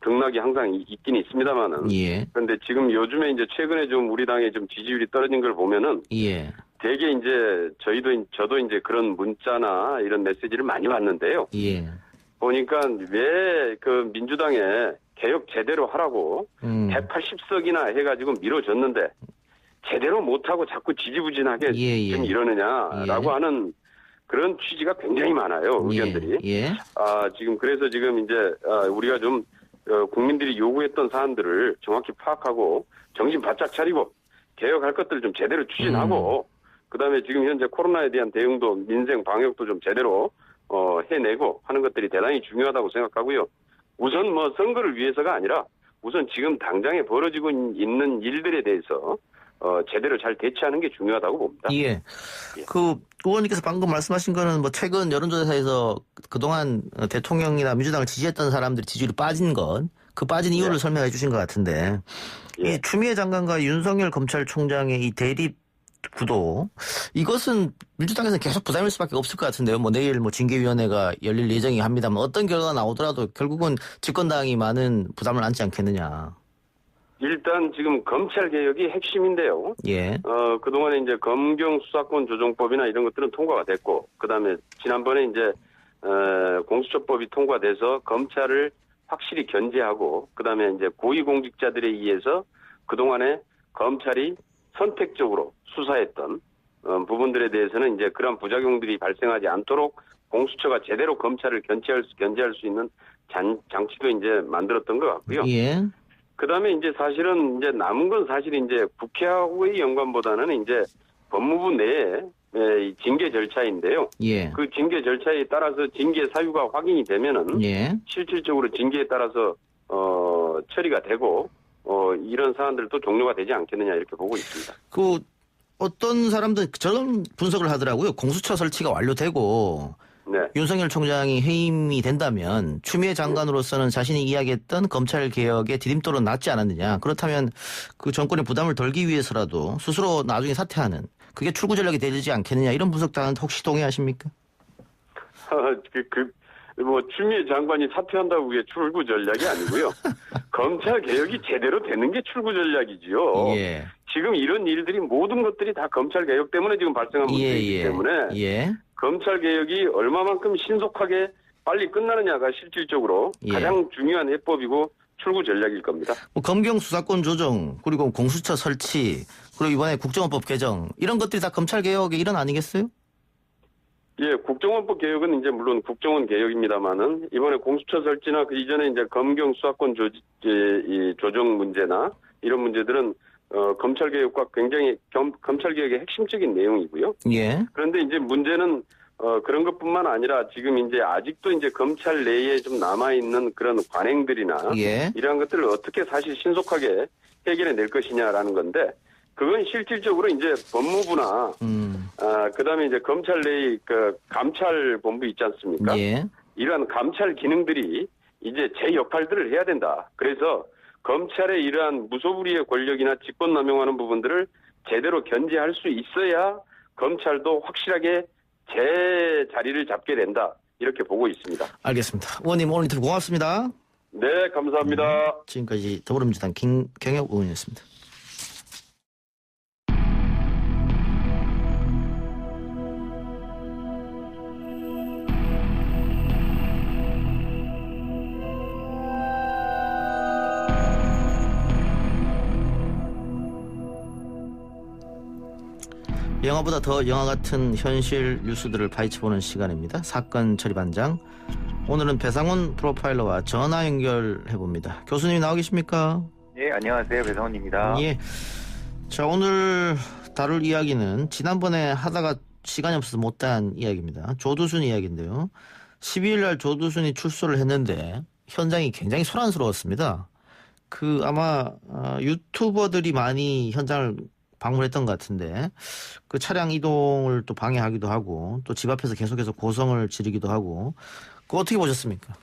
Speaker 5: 등락이 항상 있긴 있습니다만은. 그런데 지금 요즘에 이제 최근에 좀 우리 당의 좀 지지율이 떨어진 걸 보면은. 되게 이제 저도 이제 그런 문자나 이런 메시지를 많이 받는데요. 보니까 왜 그 민주당에 개혁 제대로 하라고 180석이나 해가지고 밀어줬는데 제대로 못하고 자꾸 지지부진하게 지금 이러느냐라고 하는 그런 취지가 굉장히 많아요. 의견들이. 지금 그래서 지금 이제 우리가 좀 국민들이 요구했던 사안들을 정확히 파악하고 정신 바짝 차리고 개혁할 것들을 좀 제대로 추진하고 그다음에 지금 현재 코로나에 대한 대응도 민생 방역도 좀 제대로 해내고 하는 것들이 대단히 중요하다고 생각하고요. 우선 뭐 선거를 위해서가 아니라 우선 지금 당장에 벌어지고 있는 일들에 대해서 제대로 잘 대처하는 게 중요하다고 봅니다.
Speaker 1: 그 의원님께서 방금 말씀하신 거는 뭐 최근 여론조사에서 그동안 대통령이나 민주당을 지지했던 사람들이 지지율이 빠진 것, 그 빠진 이유를 설명해 주신 것 같은데 이 추미애 장관과 윤석열 검찰총장의 이 대립 구도 이것은 민주당에서는 계속 부담일 수밖에 없을 것 같은데요. 뭐 내일 뭐 징계위원회가 열릴 예정이 합니다만 어떤 결과가 나오더라도 결국은 집권당이 많은 부담을 안지 않겠느냐.
Speaker 5: 일단 지금 검찰 개혁이 핵심인데요. 그동안에 이제 검경 수사권 조정법이나 이런 것들은 통과가 됐고, 그 다음에 지난번에 이제 공수처법이 통과돼서 검찰을 확실히 견제하고, 그 다음에 이제 고위공직자들에 의해서 그동안에 검찰이 선택적으로 수사했던 부분들에 대해서는 이제 그런 부작용들이 발생하지 않도록 공수처가 제대로 검찰을 견제할 수 있는 장치도 이제 만들었던 것 같고요. 그 다음에 이제 사실은 이제 남은 건 사실 이제 국회하고의 연관보다는 이제 법무부 내에 징계 절차인데요. 그 징계 절차에 따라서 징계 사유가 확인이 되면은 실질적으로 징계에 따라서 처리가 되고 이런 사안들도 종료가 되지 않겠느냐 이렇게 보고 있습니다.
Speaker 1: 그 어떤 사람들은 저런 분석을 하더라고요. 공수처 설치가 완료되고 윤석열 총장이 해임이 된다면 추미애 장관으로서는 자신이 이야기했던 검찰 개혁의 디딤돌은 낫지 않았느냐. 그렇다면 그 정권의 부담을 덜기 위해서라도 스스로 나중에 사퇴하는 그게 출구 전략이 되지 않겠느냐 이런 분석도 하는데 혹시 동의하십니까?
Speaker 5: 추미애 장관이 사퇴한다고 그게 출구 전략이 아니고요. 검찰 개혁이 제대로 되는 게 출구 전략이지요.
Speaker 1: 예.
Speaker 5: 지금 이런 일들이 모든 것들이 다 검찰 개혁 때문에 지금 발생한 문제이기 때문에 검찰 개혁이 얼마만큼 신속하게 빨리 끝나느냐가 실질적으로 가장 중요한 해법이고 출구 전략일 겁니다.
Speaker 1: 검경 수사권 조정 그리고 공수처 설치 그리고 이번에 국정원법 개정 이런 것들이 다 검찰 개혁의 일환 아니겠어요?
Speaker 5: 예, 국정원법 개혁은 이제 물론 국정원 개혁입니다만은 이번에 공수처 설치나 그 이전에 이제 검경 수사권 조정 문제나 이런 문제들은 검찰 개혁과 굉장히 검찰 개혁의 핵심적인 내용이고요.
Speaker 1: 예.
Speaker 5: 그런데 이제 문제는 그런 것뿐만 아니라 지금 이제 아직도 이제 검찰 내에 좀 남아 있는 그런 관행들이나 이러한 것들을 어떻게 사실 신속하게 해결해 낼 것이냐라는 건데. 그건 실질적으로 이제 법무부나, 그다음에 이제 검찰 내의 그 감찰본부 있지 않습니까? 이러한 감찰 기능들이 이제 제 역할들을 해야 된다. 그래서 검찰의 이러한 무소불위의 권력이나 직권남용하는 부분들을 제대로 견제할 수 있어야 검찰도 확실하게 제 자리를 잡게 된다. 이렇게 보고 있습니다.
Speaker 1: 알겠습니다. 의원님 오늘 인터뷰 고맙습니다.
Speaker 5: 네, 감사합니다.
Speaker 1: 지금까지 더불어민주당 김경엽 의원이었습니다. 영화보다 더 영화 같은 현실 뉴스들을 파헤쳐보는 시간입니다. 사건 처리반장. 오늘은 배상훈 프로파일러와 전화 연결해봅니다. 교수님 나와 계십니까?
Speaker 6: 예, 안녕하세요. 배상훈입니다.
Speaker 1: 예. 자, 오늘 다룰 이야기는 지난번에 하다가 시간이 없어서 못한 이야기입니다. 조두순 이야기인데요. 12일 날 조두순이 출소를 했는데 현장이 굉장히 소란스러웠습니다. 아마 유튜버들이 많이 현장을 방문했던 것 같은데 그 차량 이동을 또 방해하기도 하고 또 집 앞에서 계속해서 고성을 지르기도 하고 그거 어떻게 보셨습니까?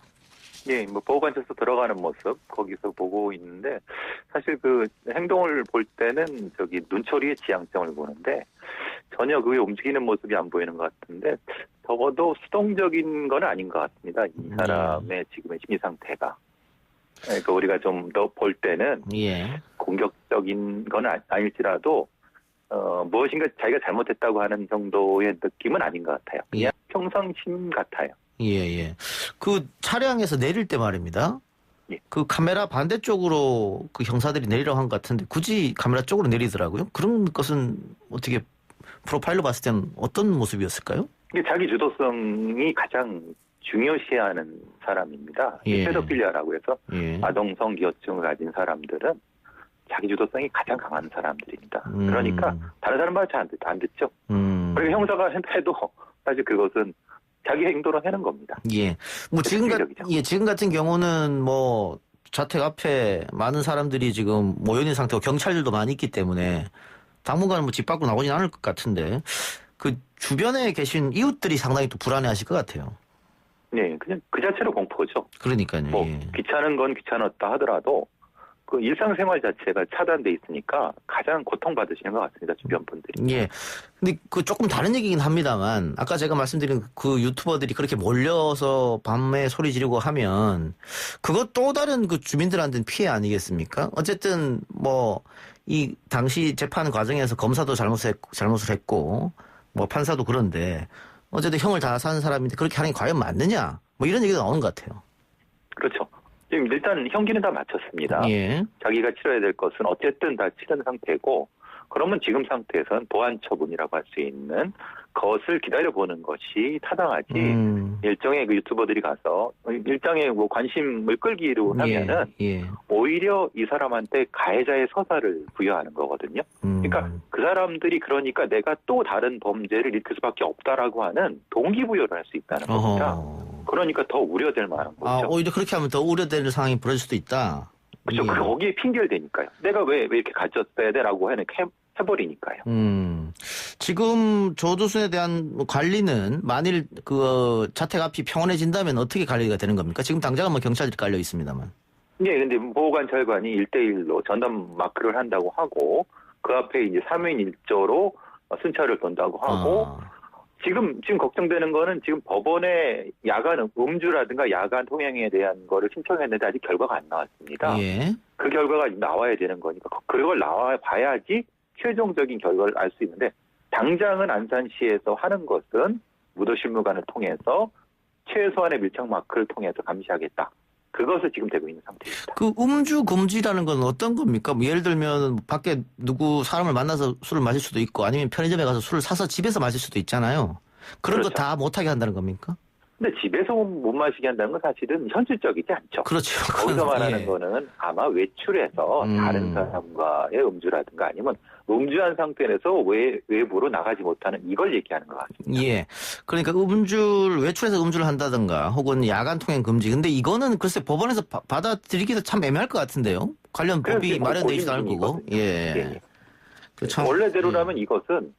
Speaker 6: 예, 보호관찰소 들어가는 모습 거기서 보고 있는데 사실 그 행동을 볼 때는 눈초리의 지향점을 보는데 전혀 그게 움직이는 모습이 안 보이는 것 같은데 적어도 수동적인 건 아닌 것 같습니다. 이 사람의 지금의 심리 상태가. 그러니까 우리가 좀 더 볼 때는 공격적인 건 아닐지라도 무엇인가 자기가 잘못했다고 하는 정도의 느낌은 아닌 것 같아요. 그냥 평상심 같아요.
Speaker 1: 그 차량에서 내릴 때 말입니다. 그 카메라 반대쪽으로 그 형사들이 내리라고 한 것 같은데 굳이 카메라 쪽으로 내리더라고요. 그런 것은 어떻게 프로파일로 봤을 때는 어떤 모습이었을까요?
Speaker 6: 이게 자기 주도성이 가장 중요시하는 사람입니다. 페도필리아라고 해서 아동성 기호증을 가진 사람들은 자기 주도성이 가장 강한 사람들입니다. 그러니까 다른 사람 말 잘 안 듣죠. 그리고 형사가 해도 사실 그것은 자기 행동으로 하는 겁니다.
Speaker 1: 지금 같은 경우는 자택 앞에 많은 사람들이 지금 모여 있는 상태고 경찰들도 많이 있기 때문에 당분간 집 밖으로 나오진 않을 것 같은데 그 주변에 계신 이웃들이 상당히 또 불안해하실 것 같아요.
Speaker 6: 네, 그냥 그 자체로 공포죠.
Speaker 1: 그러니까요.
Speaker 6: 귀찮은 건 귀찮았다 하더라도 그 일상생활 자체가 차단돼 있으니까 가장 고통받으시는 것 같습니다. 주변 분들이.
Speaker 1: 근데 그 조금 다른 얘기긴 합니다만 아까 제가 말씀드린 그 유튜버들이 그렇게 몰려서 밤에 소리 지르고 하면 그것 또 다른 그 주민들한테는 피해 아니겠습니까? 어쨌든 이 당시 재판 과정에서 검사도 잘못을 했고 판사도 그런데 어쨌든 형을 다 사는 사람인데 그렇게 하는 게 과연 맞느냐? 이런 얘기가 나오는 것 같아요.
Speaker 6: 그렇죠. 지금 일단 형기는 다 마쳤습니다. 자기가 치러야 될 것은 어쨌든 다 치른 상태고 그러면 지금 상태에서는 보안 처분이라고 할 수 있는 것을 기다려보는 것이 타당하지 일정의 그 유튜버들이 가서 일정의 관심을 끌기로 하면은 오히려 이 사람한테 가해자의 서사를 부여하는 거거든요. 그러니까 그 사람들이 그러니까 내가 또 다른 범죄를 일으킬 수밖에 없다라고 하는 동기부여를 할 수 있다는 겁니다. 그러니까 더 우려될 만한 거죠.
Speaker 1: 오히려 그렇게 하면 더 우려되는 상황이 벌어질 수도 있다.
Speaker 6: 그렇죠. 거기에 핑계를 대니까요. 내가 왜 이렇게 가졌어야 돼라고 해버리니까요.
Speaker 1: 지금 조두순에 대한 관리는 만일 그 자택 앞이 평온해진다면 어떻게 관리가 되는 겁니까? 지금 당장은 뭐 경찰들이 깔려 있습니다만.
Speaker 6: 네, 근데 보호관찰관이 1대1로 전담 마크를 한다고 하고 그 앞에 이제 3인 1조로 순찰을 돈다고 하고 지금 걱정되는 거는 지금 법원에 야간 음주라든가 야간 통행에 대한 거를 신청했는데 아직 결과가 안 나왔습니다.
Speaker 1: 예.
Speaker 6: 그 결과가 나와야 되는 거니까 그걸 나와 봐야지 최종적인 결과를 알 수 있는데 당장은 안산시에서 하는 것은 무도실무관을 통해서 최소한의 밀착 마크를 통해서 감시하겠다. 그것을 지금 되고 있는 상태입니다.
Speaker 1: 그 음주 금지라는 건 어떤 겁니까? 뭐 예를 들면 밖에 누구 사람을 만나서 술을 마실 수도 있고 아니면 편의점에 가서 술을 사서 집에서 마실 수도 있잖아요. 그런
Speaker 6: 그렇죠.
Speaker 1: 거 다 못하게 한다는 겁니까?
Speaker 6: 근데 집에서 못 마시게 한다는 건 사실은 현실적이지 않죠.
Speaker 1: 그렇죠.
Speaker 6: 거기서 말하는
Speaker 1: 예.
Speaker 6: 거는 아마 외출해서 다른 사람과의 음주라든가 아니면 음주한 상태에서 외부로 나가지 못하는 이걸 얘기하는 것 같습니다.
Speaker 1: 예. 그러니까 외출해서 음주를 한다든가 혹은 야간 통행 금지. 근데 이거는 글쎄 법원에서 받아들이기도 참 애매할 것 같은데요. 관련 법이 마련되어 있지도 않을 거고. 예.
Speaker 6: 참, 원래대로라면 이것은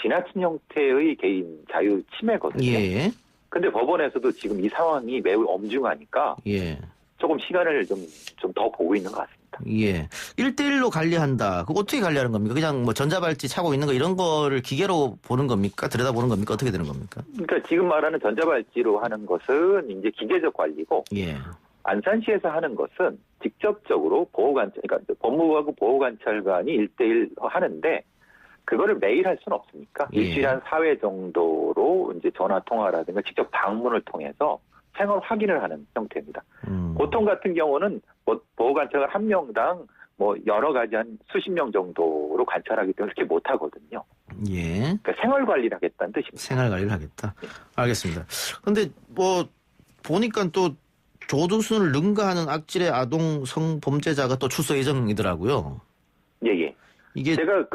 Speaker 6: 지나친 형태의 개인 자유 침해거든요.
Speaker 1: 예.
Speaker 6: 근데 법원에서도 지금 이 상황이 매우 엄중하니까
Speaker 1: 예.
Speaker 6: 조금 시간을 좀 더 보고 있는 것 같습니다.
Speaker 1: 예. 1대1로 관리한다. 그거 어떻게 관리하는 겁니까? 그냥 뭐 전자발찌 차고 있는 거 이런 거를 기계로 보는 겁니까? 들여다보는 겁니까? 어떻게 되는 겁니까?
Speaker 6: 그러니까 지금 말하는 전자발찌로 하는 것은 이제 기계적 관리고
Speaker 1: 예.
Speaker 6: 안산시에서 하는 것은 직접적으로 그러니까 법무부하고 보호관찰관이 1대1 하는데 그거를 매일 할 수는 없으니까
Speaker 1: 예.
Speaker 6: 일주일에 한 4회 정도로 이제 전화 통화라든가 직접 방문을 통해서 생활 확인을 하는 형태입니다. 보통 같은 경우는 보호관찰관 한 명당 뭐 여러 가지 한 수십 명 정도로 관찰하기 때문에 그렇게 못 하거든요.
Speaker 1: 예.
Speaker 6: 그러니까 생활 관리를 하겠다는 뜻입니다.
Speaker 1: 생활 관리를 하겠다. 알겠습니다. 그런데 뭐 보니까 또 조두순을 능가하는 악질의 아동 성범죄자가 또 출소 예정이더라고요.
Speaker 6: 예.
Speaker 1: 이게
Speaker 6: 제가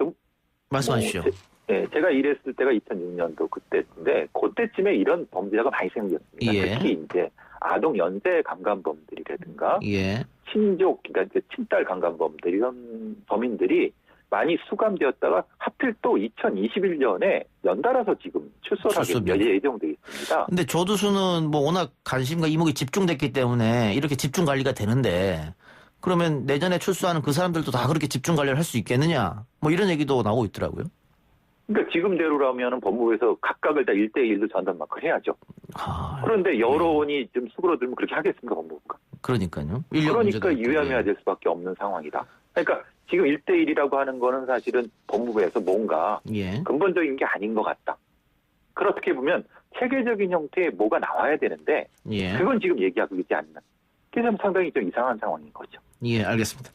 Speaker 1: 말씀하십시오.
Speaker 6: 제가 일했을 때가 2006년도 그때인데 그때쯤에 이런 범죄자가 많이 생겼습니다.
Speaker 1: 예.
Speaker 6: 특히 이제 아동 연쇄 강간범들이라든가
Speaker 1: 예.
Speaker 6: 친족, 그러니까 이제 친딸 강간범들 이런 범인들이 많이 수감되었다가 하필 또 2021년에 연달아서 지금 출소하게 예정돼 있습니다.
Speaker 1: 근데 조두순은 뭐 워낙 관심과 이목이 집중됐기 때문에 이렇게 집중 관리가 되는데 그러면 내년에 출소하는 그 사람들도 다 그렇게 집중 관리를 할 수 있겠느냐? 뭐 이런 얘기도 나오고 있더라고요.
Speaker 6: 그러니까 지금대로라면 법무부에서 각각을 다 1대1로 전담마크를 해야죠. 그런데 여론이 좀 수그러들면 그렇게 하겠습니까, 법무부가?
Speaker 1: 그러니까요.
Speaker 6: 그러니까 유야무야 될 수밖에 없는 상황이다. 그러니까 지금 1대1이라고 하는 거는 사실은 법무부에서 뭔가 근본적인 게 아닌 것 같다. 그렇게 보면 체계적인 형태의 뭐가 나와야 되는데 그건 지금 얘기하고 있지 않는. 그래서 상당히 좀 이상한 상황인 거죠.
Speaker 1: 예, 알겠습니다.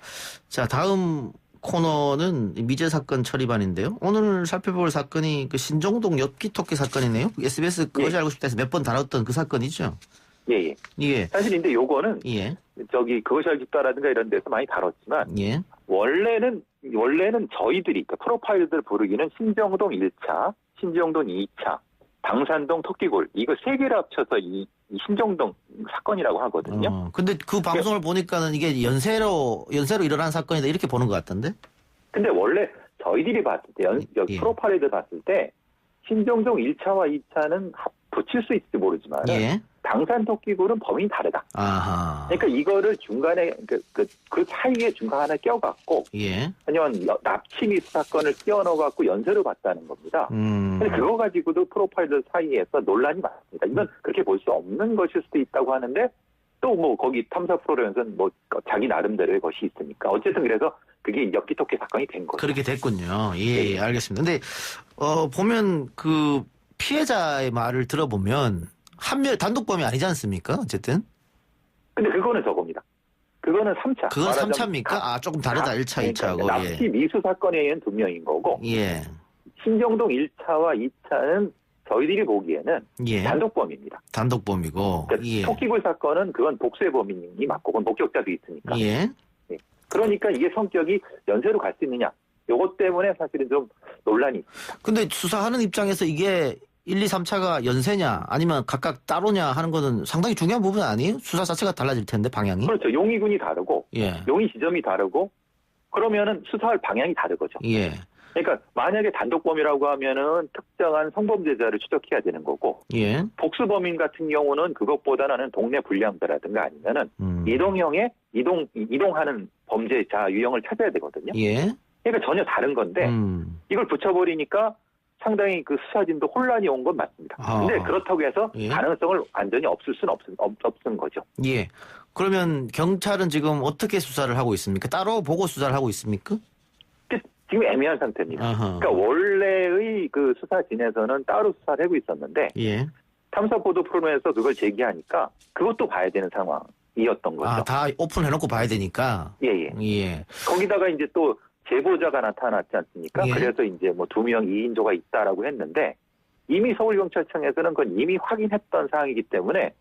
Speaker 1: 자, 다음 코너는 미제 사건 처리반인데요. 오늘 살펴볼 사건이 그 신정동 엽기토끼 사건이네요. SBS 그것이 알고 싶다 해서 몇 번 다뤘던 그 사건이죠.
Speaker 6: 예. 사실 근데 요거는 그것이 알고 싶다라든가 이런 데서 많이 다뤘지만 원래는 저희들이 그러니까 프로파일들 부르기는 신정동 1차, 신정동 2차, 당산동 토끼골 이거 세 개를 합쳐서 이 신정동 사건이라고 하거든요.
Speaker 1: 근데 그 방송을 보니까는 이게 연쇄로 일어난 사건이다 이렇게 보는 것 같던데?
Speaker 6: 근데 원래 저희들이 봤을 때 프로파일들 봤을 때 신정동 1차와 2차는 붙일 수 있을지 모르지만 당산 토끼골은 범인이 다르다.
Speaker 1: 아하.
Speaker 6: 그러니까 이거를 중간에 그 사이에 중간 하나 껴갖고 아니면 납치 미수 사건을 끼워 넣어갖고 연쇄로 봤다는 겁니다. 근데 그거 가지고도 프로파일들 사이에서 논란이 많습니다. 이건 그렇게 볼 수 없는 것일 수도 있다고 하는데 또 뭐 거기 탐사 프로그램에서는 뭐 자기 나름대로의 것이 있으니까 어쨌든 그래서 그게 엽기토끼 사건이 된 거죠.
Speaker 1: 그렇게 됐군요. 예, 알겠습니다. 근데 보면 그 피해자의 말을 들어보면 단독범이 아니지 않습니까? 어쨌든.
Speaker 6: 근데 그거는 저겁니다. 그거는 3차.
Speaker 1: 그건 3차입니까? 조금 다르다. 1차, 2차하고.
Speaker 6: 납치 미수 사건에 의한 2명인 거고. 신정동 1차와 2차는 저희들이 보기에는 단독범입니다.
Speaker 1: 단독범이고.
Speaker 6: 그러니까 토끼굴 사건은 그건 복수의 범인이 맞고 그건 목격자도 있으니까. 그러니까 이게 성격이 연쇄로 갈 수 있느냐. 요것 때문에 사실은 좀 논란이 있습니다.
Speaker 1: 근데 수사하는 입장에서 이게 1, 2, 3차가 연쇄냐 아니면 각각 따로냐 하는 거는 상당히 중요한 부분 아니에요? 수사 자체가 달라질 텐데 방향이.
Speaker 6: 그렇죠. 용의군이 다르고 용의 지점이 다르고 그러면은 수사할 방향이 다른 거죠. 그러니까 만약에 단독범이라고 하면은 특정한 성범죄자를 추적해야 되는 거고,
Speaker 1: 예.
Speaker 6: 복수범인 같은 경우는 그것보다는 동네 불량자라든가 아니면은 이동하는 범죄자 유형을 찾아야 되거든요.
Speaker 1: 예.
Speaker 6: 그러니까 전혀 다른 건데 이걸 붙여버리니까 상당히 그 수사진도 혼란이 온 건 맞습니다. 근데 그렇다고 해서
Speaker 1: 예.
Speaker 6: 가능성을 완전히 없을 수는 없은 거죠.
Speaker 1: 예. 그러면 경찰은 지금 어떻게 수사를 하고 있습니까? 따로 보고 수사를 하고 있습니까?
Speaker 6: 지금 애매한 상태입니다. 그러니까 원래의 그 수사진에서는 따로 수사를 하고 있었는데
Speaker 1: 예.
Speaker 6: 탐사보도 프로그램에서 그걸 제기하니까 그것도 봐야 되는 상황이었던 거죠.
Speaker 1: 다 오픈해놓고 봐야 되니까.
Speaker 6: 예. 거기다가 이제 또 제보자가 나타났지 않습니까?
Speaker 1: 예.
Speaker 6: 그래서 이제 뭐 2명 2인조가 있다라고 했는데 이미 서울경찰청에서는 그건 이미 확인했던 사항이기 때문에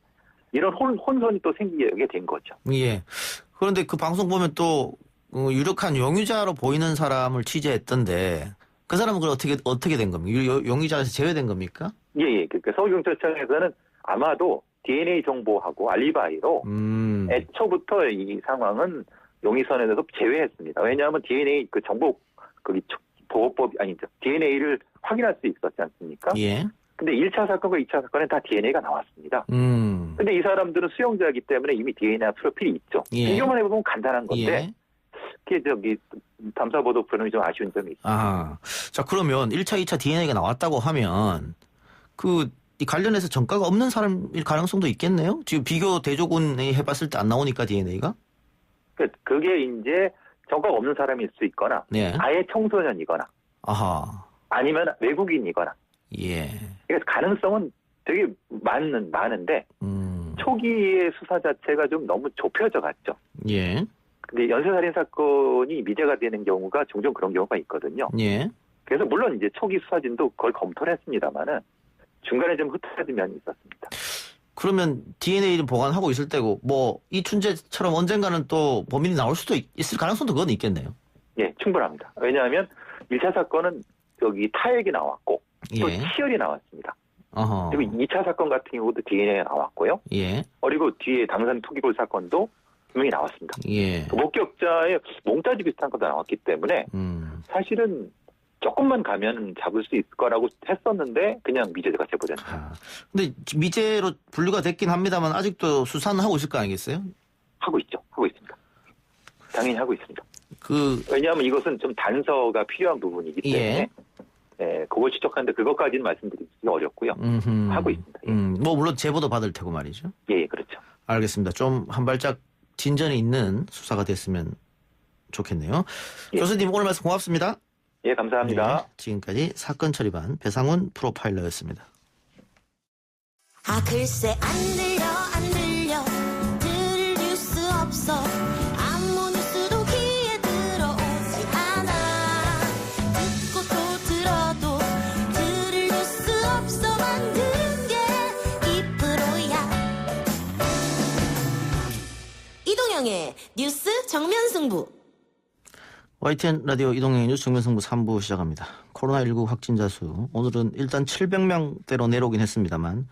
Speaker 6: 이런 혼선이 또 생기게 된 거죠.
Speaker 1: 예. 그런데 그 방송 보면 또 유력한 용의자로 보이는 사람을 취재했던데 그 사람은 그럼 어떻게 된 겁니까? 용의자에서 제외된 겁니까?
Speaker 6: 예. 그러니까 서울경찰청에서는 아마도 DNA 정보하고 알리바이로 애초부터 이 상황은 용의선에서 제외했습니다. 왜냐하면 DNA 그 정보 보호법이 아니죠. DNA를 확인할 수 있었지 않습니까?
Speaker 1: 예.
Speaker 6: 근데 1차 사건과 2차 사건에 다 DNA가 나왔습니다. 근데 이 사람들은 수용자이기 때문에 이미 DNA 프로필이 있죠.
Speaker 1: 예.
Speaker 6: 비교만 해보면 간단한 건데
Speaker 1: 예.
Speaker 6: 그게 탐사보도 프로그램이 좀 아쉬운 점이 있습니다.
Speaker 1: 자, 그러면 1차, 2차 DNA가 나왔다고 하면 이 관련해서 전과가 없는 사람일 가능성도 있겠네요? 지금 비교 대조군이 해봤을 때 안 나오니까 DNA가?
Speaker 6: 그게 이제 전과가 없는 사람일 수 있거나
Speaker 1: 네.
Speaker 6: 아예 청소년이거나 아니면 외국인이거나
Speaker 1: 예.
Speaker 6: 그래서 가능성은 되게 많은데 초기의 수사 자체가 좀 너무 좁혀져 갔죠.
Speaker 1: 예.
Speaker 6: 근데 연쇄살인 사건이 미제가 되는 경우가 종종 그런 경우가 있거든요.
Speaker 1: 예.
Speaker 6: 그래서 물론 이제 초기 수사진도 그걸 검토를 했습니다만은 중간에 좀 흩어진 면이 있었습니다.
Speaker 1: 그러면 DNA를 보관하고 있을 때고 이춘재처럼 언젠가는 또 범인이 나올 수도 있을 가능성도 그건 있겠네요.
Speaker 6: 예, 충분합니다. 왜냐하면 1차 사건은 여기 타액이 나왔고 또 치열이 나왔습니다. 그리고 2차 사건 같은 경우도 DNA가 나왔고요.
Speaker 1: 예.
Speaker 6: 그리고 뒤에 당산 투기골 사건도 분명히 나왔습니다.
Speaker 1: 예.
Speaker 6: 목격자의 몽타주 비슷한 것도 나왔기 때문에 사실은 조금만 가면 잡을 수 있을 거라고 했었는데 그냥 미제가 제보됐다.
Speaker 1: 근데 미제로 분류가 됐긴 합니다만 아직도 수사는 하고 있을 거 아니겠어요?
Speaker 6: 하고 있습니다. 당연히 하고 있습니다. 왜냐하면 이것은 좀 단서가 필요한 부분이기 때문에 그걸 추적하는데 그것까지는 말씀드리기 어렵고요. 하고 있습니다.
Speaker 1: 물론 제보도 받을 테고 말이죠.
Speaker 6: 예, 그렇죠.
Speaker 1: 알겠습니다. 좀 한 발짝 진전이 있는 수사가 됐으면 좋겠네요. 교수님 오늘 말씀 고맙습니다.
Speaker 6: 예, 감사합니다.
Speaker 1: 지금까지 사건 처리반 배상훈 프로파일러였습니다.
Speaker 7: 글쎄 안 들려 들을 뉴스 없어 아무 뉴스도 귀에 들어오지 않아 듣고 또 들어도 들을 뉴스 없어 만드는 게 이 프로야 이동영의 뉴스 정면승부
Speaker 1: YTN 라디오 이동영의 뉴스 정면승부 3부 시작합니다. 코로나19 확진자 수 오늘은 일단 700명대로 내려오긴 했습니다만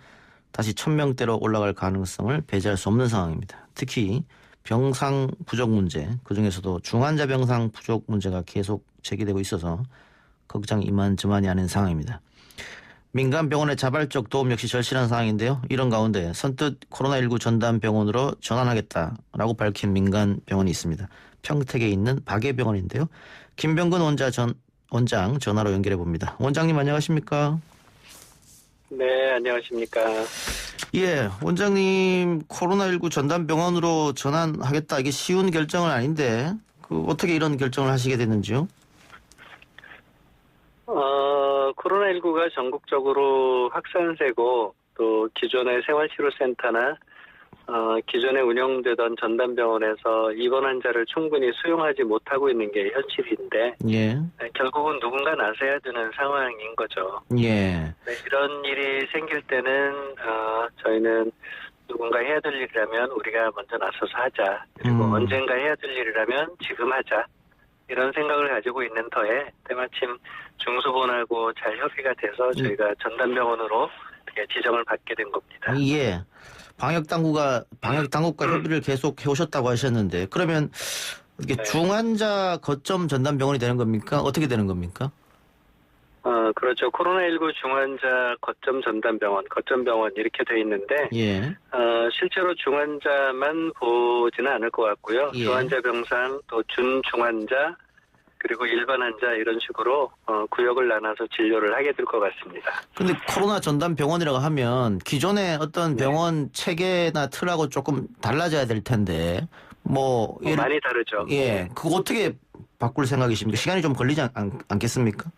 Speaker 1: 다시 1000명대로 올라갈 가능성을 배제할 수 없는 상황입니다. 특히 병상 부족 문제, 그중에서도 중환자 병상 부족 문제가 계속 제기되고 있어서 걱정이 이만저만이 아닌 상황입니다. 민간 병원의 자발적 도움 역시 절실한 상황인데요. 이런 가운데 선뜻 코로나19 전담병원으로 전환하겠다라고 밝힌 민간 병원이 있습니다. 평택에 있는 박예병원인데요. 김병근 원장 전화로 연결해 봅니다. 원장님 안녕하십니까?
Speaker 8: 네, 안녕하십니까?
Speaker 1: 예, 원장님 코로나19 전담병원으로 전환하겠다 이게 쉬운 결정은 아닌데 어떻게 이런 결정을 하시게 됐는지요?
Speaker 8: 코로나19가 전국적으로 확산세고 또 기존의 생활치료센터나 기존에 운영되던 전담병원에서 입원 환자를 충분히 수용하지 못하고 있는 게 현실인데 결국은 누군가 나서야 되는 상황인 거죠. 네, 이런 일이 생길 때는 저희는 누군가 해야 될 일이라면 우리가 먼저 나서서 하자. 그리고 언젠가 해야 될 일이라면 지금 하자. 이런 생각을 가지고 있는 터에 때마침 중수본하고 잘 협의가 돼서 저희가 전담병원으로 지정을 받게 된 겁니다.
Speaker 1: 예. 방역당국과 협의를 계속 해오셨다고 하셨는데 그러면 이게 중환자 거점 전담병원이 되는 겁니까? 어떻게 되는 겁니까?
Speaker 8: 그렇죠. 코로나19 중환자 거점 전담병원, 거점병원 이렇게 돼 있는데
Speaker 1: 예.
Speaker 8: 실제로 중환자만 보지는 않을 것 같고요.
Speaker 1: 예.
Speaker 8: 중환자 병상, 또 준중환자, 그리고 일반 환자 이런 식으로 구역을 나눠서 진료를 하게 될 것 같습니다.
Speaker 1: 근데 코로나 전담 병원이라고 하면 기존의 어떤 병원 체계나 틀하고 조금 달라져야 될 텐데
Speaker 8: 많이 다르죠.
Speaker 1: 예, 그거 어떻게 바꿀 생각이십니까? 시간이 좀 걸리지 않겠습니까?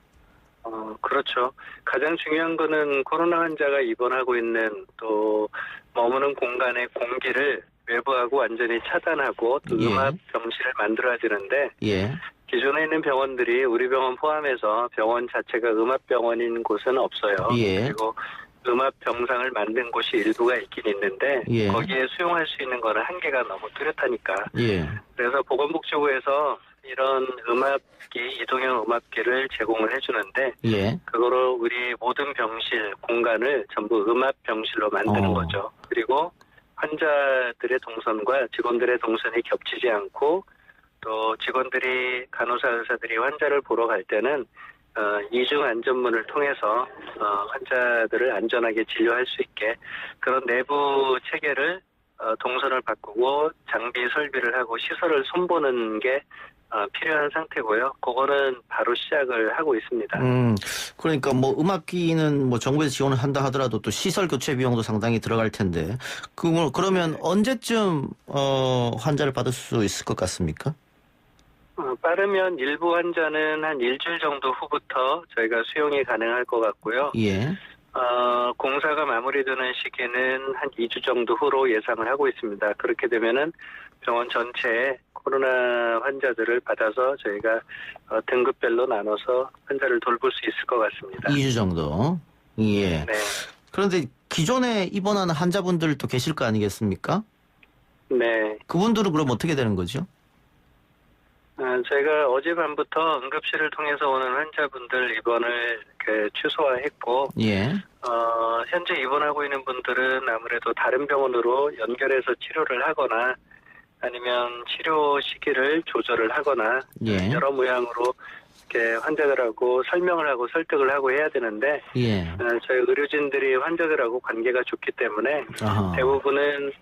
Speaker 8: 그렇죠. 가장 중요한 거는 코로나 환자가 입원하고 있는 또 머무는 공간의 공기를 외부하고 완전히 차단하고 또
Speaker 1: 예.
Speaker 8: 음압 병실을 만들어야 되는데
Speaker 1: 예.
Speaker 8: 기존에 있는 병원들이 우리 병원 포함해서 병원 자체가 음압병원인 곳은 없어요.
Speaker 1: 예.
Speaker 8: 그리고 음압 병상을 만든 곳이 일부가 있긴 있는데
Speaker 1: 예.
Speaker 8: 거기에 수용할 수 있는 거는 한계가 너무 뚜렷하니까.
Speaker 1: 예.
Speaker 8: 그래서 보건복지부에서 이런 음압기, 이동형 음압기를 제공을 해주는데
Speaker 1: 예.
Speaker 8: 그거로 우리 모든 병실 공간을 전부 음압 병실로 만드는 거죠. 그리고 환자들의 동선과 직원들의 동선이 겹치지 않고 또 직원들이 간호사 의사들이 환자를 보러 갈 때는 이중 안전문을 통해서 환자들을 안전하게 진료할 수 있게 그런 내부 체계를 동선을 바꾸고 장비 설비를 하고 시설을 손보는 게 필요한 상태고요. 그거는 바로 시작을 하고 있습니다.
Speaker 1: 그러니까 음압기는 정부에서 지원을 한다 하더라도 또 시설 교체 비용도 상당히 들어갈 텐데 그러면 언제쯤 환자를 받을 수 있을 것 같습니까?
Speaker 8: 빠르면 일부 환자는 한 일주일 정도 후부터 저희가 수용이 가능할 것 같고요.
Speaker 1: 예.
Speaker 8: 공사가 마무리되는 시기는 한 2주 정도 후로 예상을 하고 있습니다. 그렇게 되면은 병원 전체에 코로나 환자들을 받아서 저희가 등급별로 나눠서 환자를 돌볼 수 있을 것 같습니다.
Speaker 1: 2주 정도. 예.
Speaker 8: 네.
Speaker 1: 그런데 기존에 입원하는 환자분들도 계실 거 아니겠습니까?
Speaker 8: 네.
Speaker 1: 그분들은 그럼 어떻게 되는 거죠?
Speaker 8: 저희가 어젯밤부터 응급실을 통해서 오는 환자분들 입원을 취소했고,
Speaker 1: 예.
Speaker 8: 현재 입원하고 있는 분들은 아무래도 다른 병원으로 연결해서 치료를 하거나 아니면 치료 시기를 조절을 하거나
Speaker 1: 예.
Speaker 8: 여러 모양으로 이렇게 환자들하고 설명을 하고 설득을 하고 해야 되는데,
Speaker 1: 예.
Speaker 8: 저희 의료진들이 환자들하고 관계가 좋기 때문에
Speaker 1: 아하.
Speaker 8: 대부분은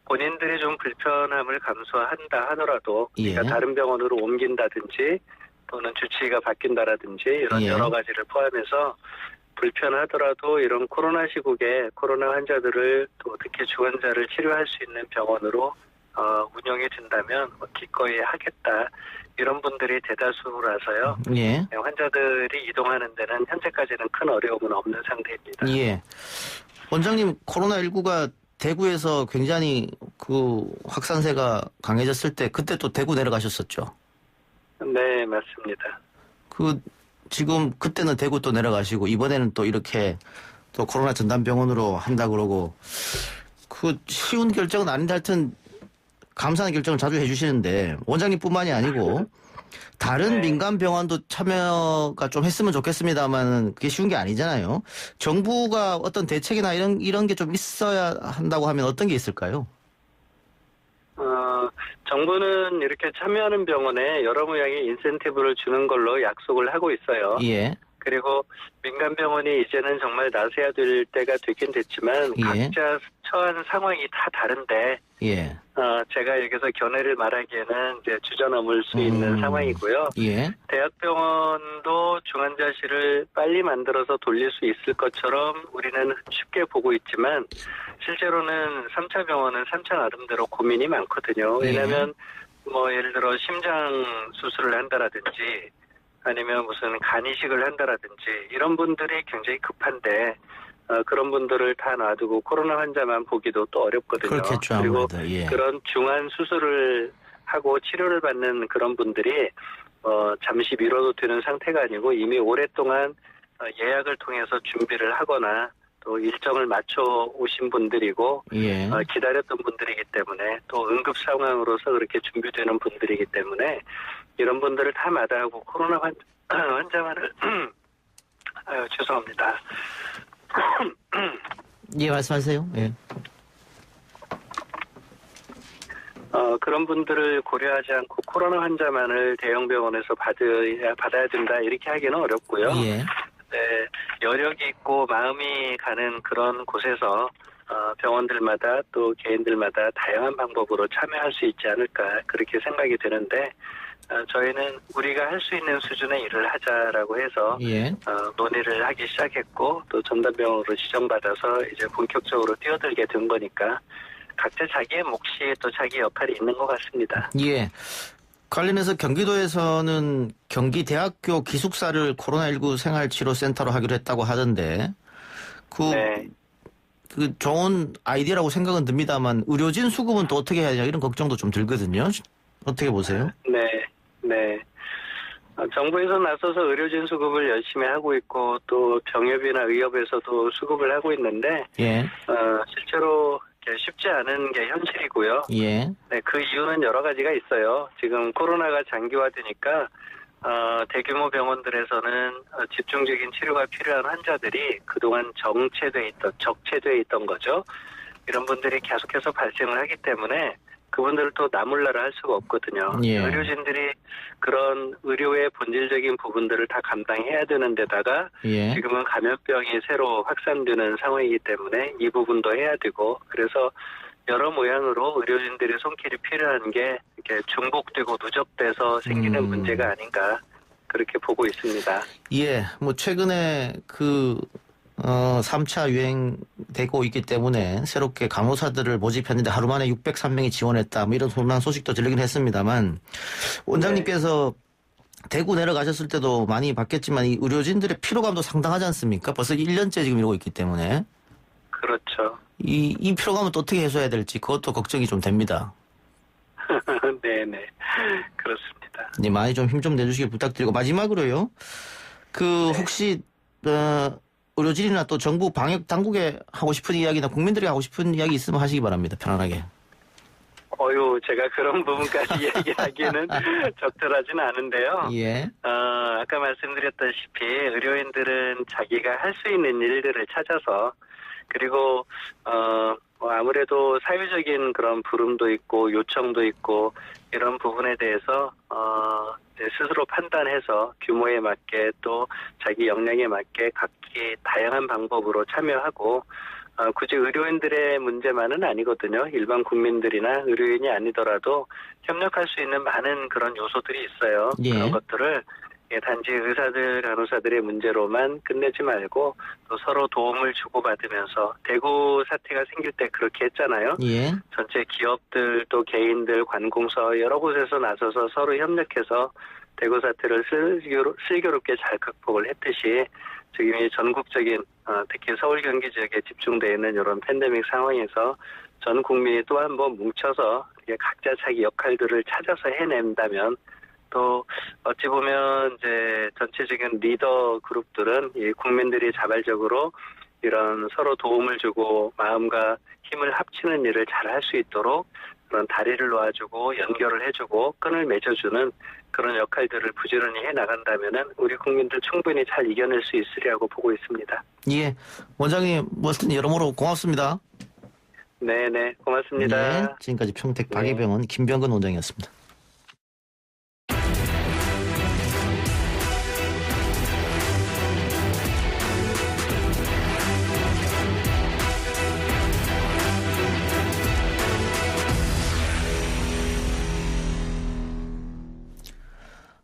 Speaker 8: 본인들이 좀 불편함을 감수한다 하더라도
Speaker 1: 예.
Speaker 8: 그러니까 다른 병원으로 옮긴다든지 또는 주치의가 바뀐다라든지 이런
Speaker 1: 예.
Speaker 8: 여러 가지를 포함해서 불편하더라도 이런 코로나 시국에 코로나 환자들을 또 특히 중환자를 치료할 수 있는 병원으로 운영이 된다면 기꺼이 하겠다. 이런 분들이 대다수라서요.
Speaker 1: 예.
Speaker 8: 환자들이 이동하는 데는 현재까지는 큰 어려움은 없는 상태입니다.
Speaker 1: 예. 원장님, 코로나19가 대구에서 굉장히 확산세가 강해졌을 때 그때 또 대구 내려가셨었죠?
Speaker 8: 네, 맞습니다.
Speaker 1: 지금 그때는 대구 또 내려가시고 이번에는 또 이렇게 또 코로나 전담병원으로 한다 그러고 쉬운 결정은 아닌데 하여튼 감사한 결정을 자주 해주시는데 원장님뿐만이 아니고 다른 민간 병원도 참여가 좀 했으면 좋겠습니다만 그게 쉬운 게 아니잖아요. 정부가 어떤 대책이나 이런 게 좀 있어야 한다고 하면 어떤 게 있을까요?
Speaker 8: 정부는 이렇게 참여하는 병원에 여러 모양의 인센티브를 주는 걸로 약속을 하고 있어요.
Speaker 1: 예.
Speaker 8: 그리고 민간 병원이 이제는 정말 나서야 될 때가 되긴 됐지만
Speaker 1: 예.
Speaker 8: 각자 처한 상황이 다 다른데
Speaker 1: 예.
Speaker 8: 제가 여기서 견해를 말하기에는 이제 주저넘을 수 있는 상황이고요.
Speaker 1: 예.
Speaker 8: 대학병원도 중환자실을 빨리 만들어서 돌릴 수 있을 것처럼 우리는 쉽게 보고 있지만 실제로는 3차 병원은 3차 나름대로 고민이 많거든요. 왜냐하면 예를 들어 심장 수술을 한다라든지 아니면 무슨 간 이식을 한다라든지 이런 분들이 굉장히 급한데 그런 분들을 다 놔두고 코로나 환자만 보기도 또 어렵거든요.
Speaker 1: 그렇겠죠,
Speaker 8: 그리고
Speaker 1: 아무래도. 예.
Speaker 8: 그런 중환 수술을 하고 치료를 받는 그런 분들이 잠시 미뤄도 되는 상태가 아니고 이미 오랫동안 예약을 통해서 준비를 하거나 또 일정을 맞춰 오신 분들이고
Speaker 1: 예.
Speaker 8: 기다렸던 분들이기 때문에 또 응급 상황으로서 그렇게 준비되는 분들이기 때문에 이런 분들을 다 마다하고 코로나 환자만을 죄송합니다.
Speaker 1: 예, 말씀하세요. 예.
Speaker 8: 그런 분들을 고려하지 않고 코로나 환자만을 대형 병원에서 받아야 된다 이렇게 하기는 어렵고요.
Speaker 1: 예.
Speaker 8: 여력이 있고 마음이 가는 그런 곳에서 병원들마다 또 개인들마다 다양한 방법으로 참여할 수 있지 않을까 그렇게 생각이 드는데 저희는 우리가 할 수 있는 수준의 일을 하자라고 해서 논의를 하기 시작했고 또 전담병원으로 지정받아서 이제 본격적으로 뛰어들게 된 거니까 각자 자기의 몫이 또 자기 역할이 있는 것 같습니다.
Speaker 1: 예. 관련해서 경기도에서는 경기대학교 기숙사를 코로나19 생활치료센터로 하기로 했다고 하던데 그 좋은 아이디어라고 생각은 듭니다만 의료진 수급은 또 어떻게 해야 되냐 이런 걱정도 좀 들거든요. 어떻게 보세요?
Speaker 8: 네. 정부에서 나서서 의료진 수급을 열심히 하고 있고 또 병협이나 의협에서도 수급을 하고 있는데 실제로 쉽지 않은 게 현실이고요. 네, 그 이유는 여러 가지가 있어요. 지금 코로나가 장기화되니까 대규모 병원들에서는 집중적인 치료가 필요한 환자들이 그동안 적체돼 있던 거죠. 이런 분들이 계속해서 발생을 하기 때문에 그분들을 또 나몰라라 할 수가 없거든요. 의료진들이 그런 의료의 본질적인 부분들을 다 감당해야 되는 데다가 지금은 감염병이 새로 확산되는 상황이기 때문에 이 부분도 해야 되고 그래서 여러 모양으로 의료진들의 손길이 필요한 게 이렇게 중복되고 누적돼서 생기는 문제가 아닌가 그렇게 보고 있습니다.
Speaker 1: 뭐 최근에 3차 유행되고 있기 때문에 새롭게 간호사들을 모집했는데 하루 만에 603명이 지원했다. 뭐 이런 소문난 소식도 들리긴 했습니다만 원장님께서 대구 내려가셨을 때도 많이 봤겠지만 이 의료진들의 피로감도 상당하지 않습니까? 벌써 1년째 지금 이러고 있기 때문에.
Speaker 8: 그렇죠.
Speaker 1: 이 피로감은 또 어떻게 해소해야 될지 그것도 걱정이 좀 됩니다.
Speaker 8: 네네. 그렇습니다.
Speaker 1: 네, 많이 좀 힘 좀 내주시길 부탁드리고 마지막으로요. 혹시 의료진이나 또 정부 방역 당국에 하고 싶은 이야기나 국민들이 하고 싶은 이야기 있으면 하시기 바랍니다. 편안하게.
Speaker 8: 제가 그런 부분까지 얘기하기는 적절하지는 않은데요. 아까 말씀드렸다시피 의료인들은 자기가 할 수 있는 일들을 찾아서 그리고 아무래도 사회적인 그런 부름도 있고 요청도 있고 이런 부분에 대해서 스스로 판단해서 규모에 맞게 또 자기 역량에 맞게 각기 다양한 방법으로 참여하고 굳이 의료인들의 문제만은 아니거든요. 일반 국민들이나 의료인이 아니더라도 협력할 수 있는 많은 그런 요소들이 있어요. 그런 것들을 단지 의사들, 간호사들의 문제로만 끝내지 말고 또 서로 도움을 주고받으면서 대구 사태가 생길 때 그렇게 했잖아요. 전체 기업들 또 개인들, 관공서 여러 곳에서 나서서 서로 협력해서 대구 사태를 슬기롭게 잘 극복을 했듯이 지금 이 전국적인 특히 서울 경기 지역에 집중되어 있는 이런 팬데믹 상황에서 전 국민이 또 한 번 뭉쳐서 각자 자기 역할들을 찾아서 해낸다면 또 어찌 보면 이제 전체적인 리더 그룹들은 이 국민들이 자발적으로 이런 서로 도움을 주고 마음과 힘을 합치는 일을 잘 할 수 있도록 그런 다리를 놓아주고 연결을 해주고 끈을 맺어주는 그런 역할들을 부지런히 해나간다면은 우리 국민들 충분히 잘 이겨낼 수 있으리라고 보고 있습니다.
Speaker 1: 원장님 여러모로 고맙습니다.
Speaker 8: 네네 고맙습니다.
Speaker 1: 지금까지 평택 박예병원 김병근 원장이었습니다.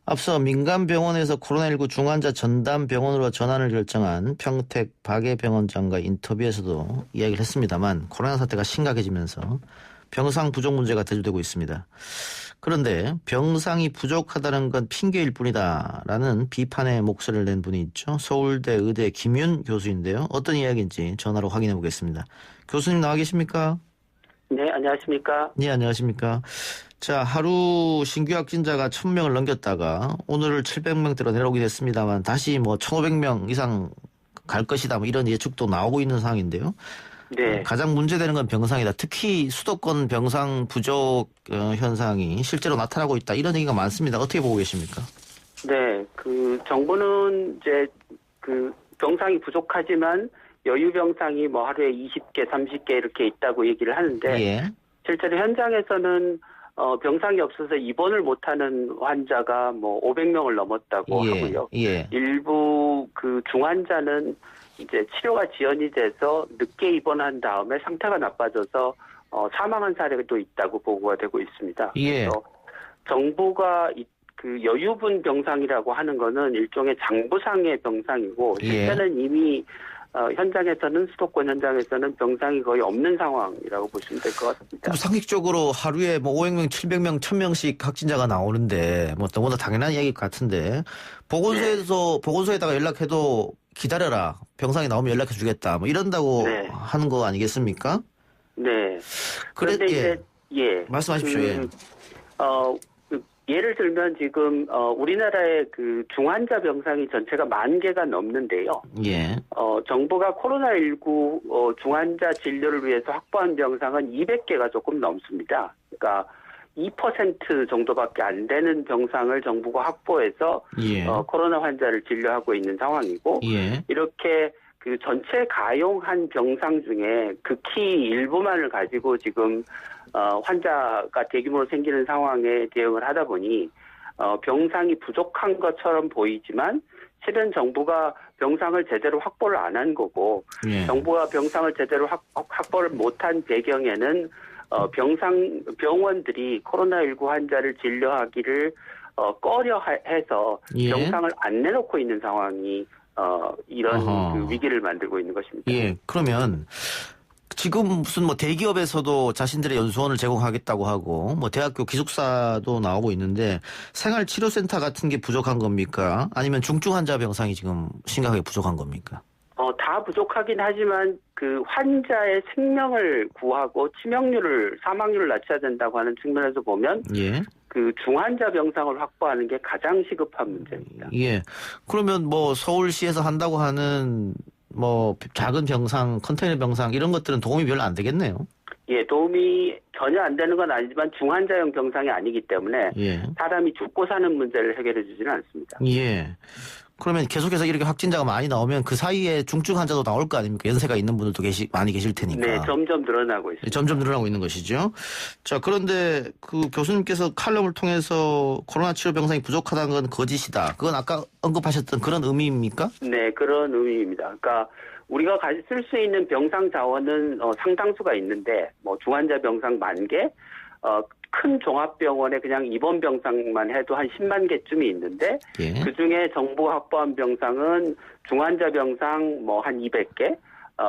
Speaker 1: 앞서 민간병원에서 코로나19 중환자 전담병원으로 전환을 결정한 평택 박예병원장과 인터뷰에서도 이야기를 했습니다만 코로나 사태가 심각해지면서 병상 부족 문제가 대두되고 있습니다. 그런데 병상이 부족하다는 건 핑계일 뿐이다라는 비판의 목소리를 낸 분이 있죠. 서울대 의대 김윤 교수인데요. 어떤 이야기인지 전화로 확인해 보겠습니다. 교수님 나와 계십니까?
Speaker 9: 네, 안녕하십니까?
Speaker 1: 네, 안녕하십니까? 자, 하루 신규 확진자가 1000명을 넘겼다가 오늘 700명대로 내려오게 됐습니다만 다시 1500명 이상 갈 것이다 이런 예측도 나오고 있는 상황인데요.
Speaker 9: 네.
Speaker 1: 가장 문제되는 건 병상이다. 특히 수도권 병상 부족 현상이 실제로 나타나고 있다. 이런 얘기가 많습니다. 어떻게 보고 계십니까?
Speaker 9: 네, 정부는 이제 병상이 부족하지만 여유 병상이 하루에 20개, 30개 이렇게 있다고 얘기를 하는데 실제로 현장에서는 병상이 없어서 입원을 못하는 환자가 뭐 500명을 넘었다고 하고요. 일부 그 중환자는 이제 치료가 지연이 돼서 늦게 입원한 다음에 상태가 나빠져서 사망한 사례도 있다고 보고가 되고 있습니다. 그래서 정부가 그 여유분 병상이라고 하는 거는 일종의 장부상의 병상이고 실제는 이미 현장에서는 수도권 현장에서는 병상이 거의 없는 상황이라고 보시면 될 것 같습니다.
Speaker 1: 그럼 상식적으로 하루에 뭐 500명, 700명, 1000명씩 확진자가 나오는데 뭐 너무나 당연한 얘기 같은데 보건소에다가 연락해도 기다려라. 병상이 나오면 연락해 주겠다. 뭐 이런다고 하는 거 아니겠습니까?
Speaker 9: 네. 그런데 이제
Speaker 1: 말씀하십시오.
Speaker 9: 예를 들면 지금 우리나라의 그 중환자 병상이 전체가 10,000개가 넘는데요. 정부가 코로나19 중환자 진료를 위해서 확보한 병상은 200개가 조금 넘습니다. 그러니까 2% 정도밖에 안 되는 병상을 정부가 확보해서 코로나 환자를 진료하고 있는 상황이고 이렇게 그 전체 가용한 병상 중에 극히 일부만을 가지고 지금 환자가 대규모로 생기는 상황에 대응을 하다 보니 병상이 부족한 것처럼 보이지만 실은 정부가 병상을 제대로 확보를 안 한 거고 정부가 병상을 제대로 확보를 못한 배경에는 병원들이 코로나19 환자를 진료하기를 꺼려해서 병상을 안 내놓고 있는 상황이 이런 그 위기를 만들고 있는 것입니다.
Speaker 1: 그러면 지금 무슨 뭐 대기업에서도 자신들의 연수원을 제공하겠다고 하고 뭐 대학교 기숙사도 나오고 있는데 생활치료센터 같은 게 부족한 겁니까? 아니면 중증 환자 병상이 지금 심각하게 부족한 겁니까?
Speaker 9: 다 부족하긴 하지만 그 환자의 생명을 구하고 사망률을 낮춰야 된다고 하는 측면에서 보면 그 중환자 병상을 확보하는 게 가장 시급한 문제입니다.
Speaker 1: 그러면 뭐 서울시에서 한다고 하는 뭐 작은 병상, 컨테이너 병상 이런 것들은 도움이 별로 안 되겠네요.
Speaker 9: 도움이 전혀 안 되는 건 아니지만 중환자용 병상이 아니기 때문에 사람이 죽고 사는 문제를 해결해 주지는 않습니다.
Speaker 1: 그러면 계속해서 이렇게 확진자가 많이 나오면 그 사이에 중증 환자도 나올 거 아닙니까? 연세가 있는 분들도 많이 계실 테니까.
Speaker 9: 네, 점점 늘어나고 있습니다.
Speaker 1: 점점 늘어나고 있는 것이죠. 자, 그런데 그 교수님께서 칼럼을 통해서 코로나 치료 병상이 부족하다는 건 거짓이다. 그건 아까 언급하셨던 그런 의미입니까?
Speaker 9: 네, 그런 의미입니다. 그러니까 우리가 쓸 수 있는 병상 자원은 상당수가 있는데 뭐 중환자 병상 10,000개, 큰 종합병원에 그냥 입원 병상만 해도 한 10만 개쯤이 있는데 그중에 정부가 확보한 병상은 중환자 병상 뭐 한 200개,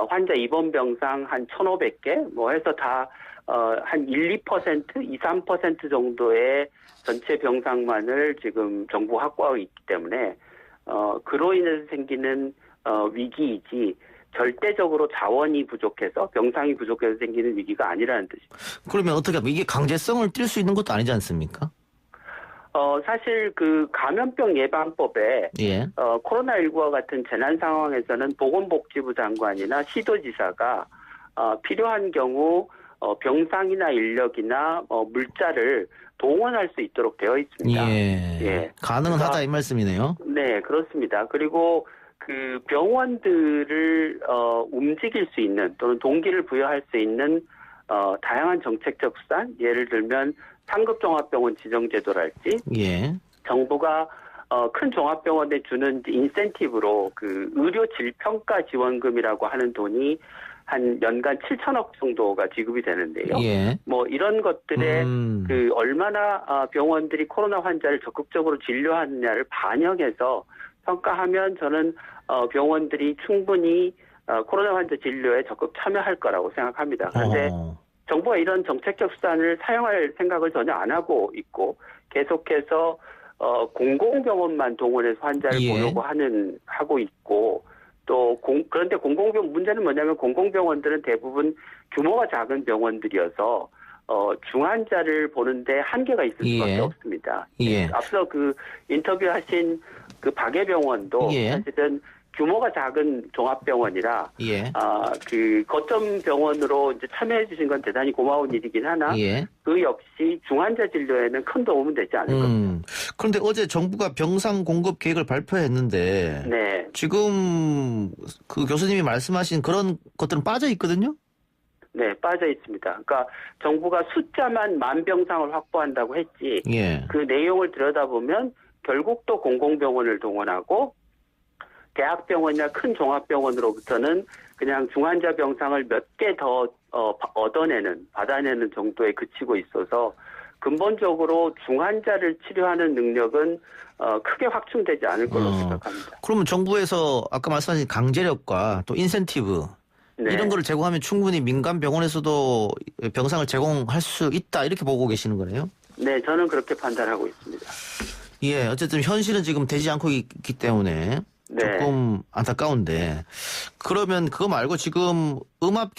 Speaker 9: 환자 입원 병상 한 1,500개 뭐 해서 다 한 1-2%, 2-3% 정도의 전체 병상만을 지금 정부가 확보하고 있기 때문에 그로 인해서 생기는 위기이지 절대적으로 자원이 부족해서 병상이 부족해서 생기는 위기가 아니라는 뜻입니다.
Speaker 1: 그러면 어떻게 하면 이게 강제성을 띌 수 있는 것도 아니지 않습니까?
Speaker 9: 사실 그 감염병 예방법에 코로나19와 같은 재난 상황에서는 보건복지부 장관이나 시도지사가 필요한 경우 병상이나 인력이나 물자를 동원할 수 있도록 되어 있습니다.
Speaker 1: 가능은 하다 이 말씀이네요.
Speaker 9: 네, 그렇습니다. 그리고 그 병원들을 움직일 수 있는 또는 동기를 부여할 수 있는 다양한 정책적 수단, 예를 들면 상급 종합병원 지정 제도랄지 정부가 큰 종합병원에 주는 인센티브로 그 의료 질평가 지원금이라고 하는 돈이 한 연간 7천억 정도가 지급이 되는데요. 뭐 이런 것들에 그 얼마나 병원들이 코로나 환자를 적극적으로 진료하느냐를 반영해서 평가하면 저는 병원들이 충분히 코로나 환자 진료에 적극 참여할 거라고 생각합니다. 그런데 정부가 이런 정책적 수단을 사용할 생각을 전혀 안 하고 있고 계속해서 공공병원만 동원해서 환자를 보려고 하고 있고 또 그런데 공공병원 문제는 뭐냐면 공공병원들은 대부분 규모가 작은 병원들이어서 중환자를 보는데 한계가 있을 수밖에 없습니다. 앞서 그 인터뷰하신 그 박예병원도 사실은 규모가 작은 종합병원이라 그 거점 병원으로 이제 참여해 주신 건 대단히 고마운 일이긴 하나 그 역시 중환자 진료에는 큰 도움은 되지 않을 겁니다.
Speaker 1: 그런데 어제 정부가 병상 공급 계획을 발표했는데 지금 그 교수님이 말씀하신 그런 것들은 빠져 있거든요.
Speaker 9: 네, 빠져 있습니다. 그러니까 정부가 숫자만 10,000병상을 확보한다고 했지
Speaker 1: 예.
Speaker 9: 그 내용을 들여다보면 결국 또 공공병원을 동원하고 대학병원이나 큰 종합병원으로부터는 그냥 중환자 병상을 몇 개 더 받아내는 정도에 그치고 있어서 근본적으로 중환자를 치료하는 능력은 크게 확충되지 않을 거라고 생각합니다.
Speaker 1: 그러면 정부에서 아까 말씀하신 강제력과 또 인센티브
Speaker 9: 네.
Speaker 1: 이런 거를 제공하면 충분히 민간 병원에서도 병상을 제공할 수 있다 이렇게 보고 계시는 거네요?
Speaker 9: 네, 저는 그렇게 판단하고 있습니다.
Speaker 1: 예, 어쨌든 현실은 지금 되지 않고 있기 때문에
Speaker 9: 네.
Speaker 1: 조금 안타까운데 그러면 그거 말고 지금 음압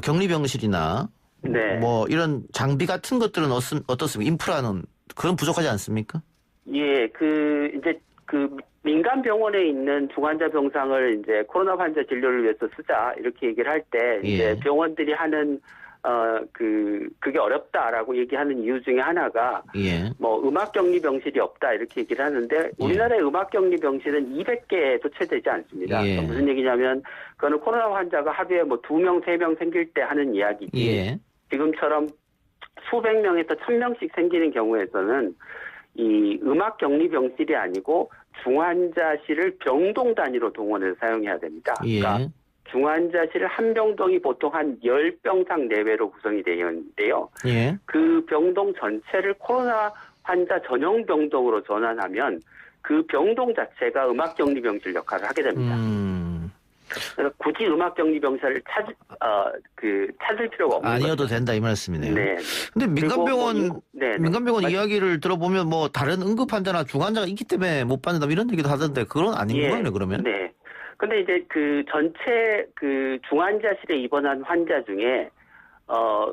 Speaker 1: 격리병실이나
Speaker 9: 네.
Speaker 1: 뭐 이런 장비 같은 것들은 어떻습니까? 인프라는 그런 부족하지 않습니까?
Speaker 9: 예, 이제 민간 병원에 있는 중환자 병상을 이제 코로나 환자 진료를 위해서 쓰자 이렇게 얘기를 할 때 이제
Speaker 1: 예.
Speaker 9: 병원들이 하는 그게 어렵다라고 얘기하는 이유 중에 하나가
Speaker 1: 예.
Speaker 9: 뭐 음압격리병실이 없다 이렇게 얘기를 하는데 우리나라의 음압격리병실은 200개도 채 되지 않습니다.
Speaker 1: 예.
Speaker 9: 무슨 얘기냐면 그거는 코로나 환자가 하루에 뭐 2명, 3명 생길 때 하는 이야기지.
Speaker 1: 예.
Speaker 9: 지금처럼 수백 명에서 1,000명씩 생기는 경우에서는 이 음압격리병실이 아니고 중환자실을 병동 단위로 동원해서 사용해야 됩니다.
Speaker 1: 예.
Speaker 9: 그러니까 중환자실 한 병동이 보통 한 10병상 내외로 구성이 되어 있는데요.
Speaker 1: 예.
Speaker 9: 그 병동 전체를 코로나 환자 전용 병동으로 전환하면 그 병동 자체가 음압격리병실 역할을 하게 됩니다. 그래서 굳이 음압격리병실을 찾을 필요가 없는
Speaker 1: 아니어도
Speaker 9: 거죠.
Speaker 1: 된다 이 말씀이네요.
Speaker 9: 네.
Speaker 1: 근데 민간병원 이야기를 들어보면 뭐 다른 응급 환자나 중환자가 있기 때문에 못 받는다 이런 얘기도 하던데 그건 아닌 거네요, 그러면?
Speaker 9: 네. 근데 이제 전체 중환자실에 입원한 환자 중에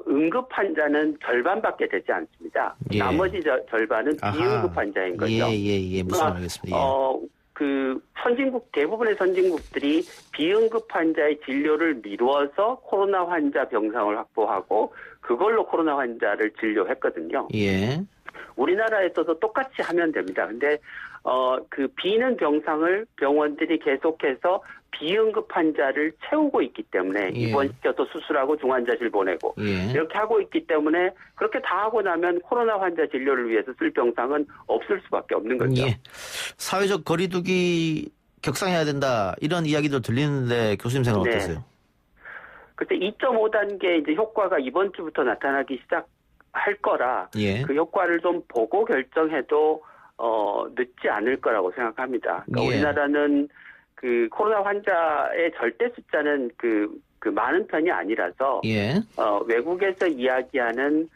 Speaker 9: 응급 환자는 절반밖에 되지 않습니다.
Speaker 1: 예.
Speaker 9: 나머지 절반은 비응급 환자인 거죠.
Speaker 1: 예. 무슨 말이겠습니다.
Speaker 9: 대부분의 선진국들이 비응급 환자의 진료를 미루어서 코로나 환자 병상을 확보하고 그걸로 코로나 환자를 진료했거든요.
Speaker 1: 예.
Speaker 9: 우리나라에서도 똑같이 하면 됩니다. 근데 비는 병상을 병원들이 계속해서 비응급 환자를 채우고 있기 때문에 입원시켜서 수술하고 중환자실 보내고 이렇게 하고 있기 때문에 그렇게 다 하고 나면 코로나 환자 진료를 위해서 쓸 병상은 없을 수밖에 없는 거죠.
Speaker 1: 예. 사회적 거리두기 격상해야 된다 이런 이야기도 들리는데 교수님 생각 어떠세요?
Speaker 9: 그때 2.5단계 이제 효과가 이번 주부터 나타나기 시작할 거라 그 효과를 좀 보고 결정해도 늦지 않을 거라고 생각합니다. 그러니까 우리나라는 코로나 환자의 절대 숫자는 많은 편이 아니라서 외국에서 이야기하는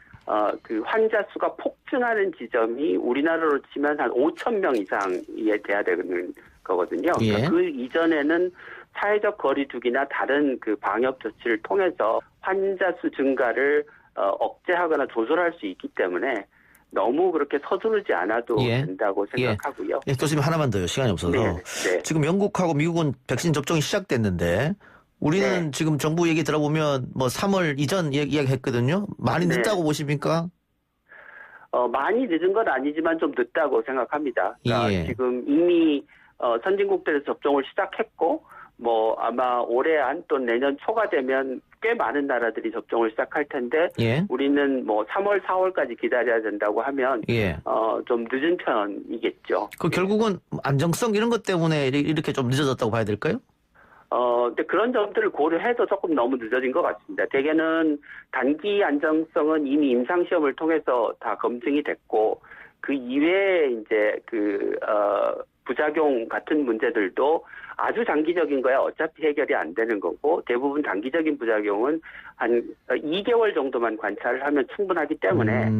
Speaker 9: 환자 수가 폭증하는 지점이 우리나라로 치면 한 5,000명 이상이 돼야 되는 거거든요. 그러니까 그 이전에는 사회적 거리두기나 다른 방역 조치를 통해서 환자 수 증가를 억제하거나 조절할 수 있기 때문에 너무 그렇게 서두르지 않아도 된다고 생각하고요.
Speaker 1: 교수님 하나만 더요. 시간이 없어서.
Speaker 9: 네.
Speaker 1: 지금 영국하고 미국은 백신 접종이 시작됐는데 우리는 지금 정부 얘기 들어보면 뭐 3월 이전 이야기했거든요. 많이 늦다고 보십니까?
Speaker 9: 많이 늦은 건 아니지만 좀 늦다고 생각합니다. 그러니까 지금 이미 선진국들에서 접종을 시작했고 뭐 아마 올해 안 또 내년 초가 되면 꽤 많은 나라들이 접종을 시작할 텐데 우리는 뭐 3월, 4월까지 기다려야 된다고 하면 좀 늦은 편이겠죠.
Speaker 1: 결국은 안정성 이런 것 때문에 이렇게 좀 늦어졌다고 봐야 될까요?
Speaker 9: 근데 그런 점들을 고려해도 조금 너무 늦어진 것 같습니다. 대개는 단기 안정성은 이미 임상시험을 통해서 다 검증이 됐고 그 이외에 이제 부작용 같은 문제들도 아주 장기적인 거야 어차피 해결이 안 되는 거고 대부분 단기적인 부작용은 한 2개월 정도만 관찰을 하면 충분하기 때문에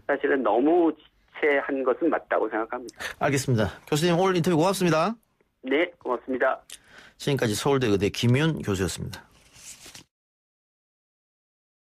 Speaker 9: 사실은 너무 지체한 것은 맞다고 생각합니다.
Speaker 1: 알겠습니다. 교수님 오늘 인터뷰 고맙습니다.
Speaker 9: 네, 고맙습니다.
Speaker 1: 지금까지 서울대 의대 김윤 교수였습니다.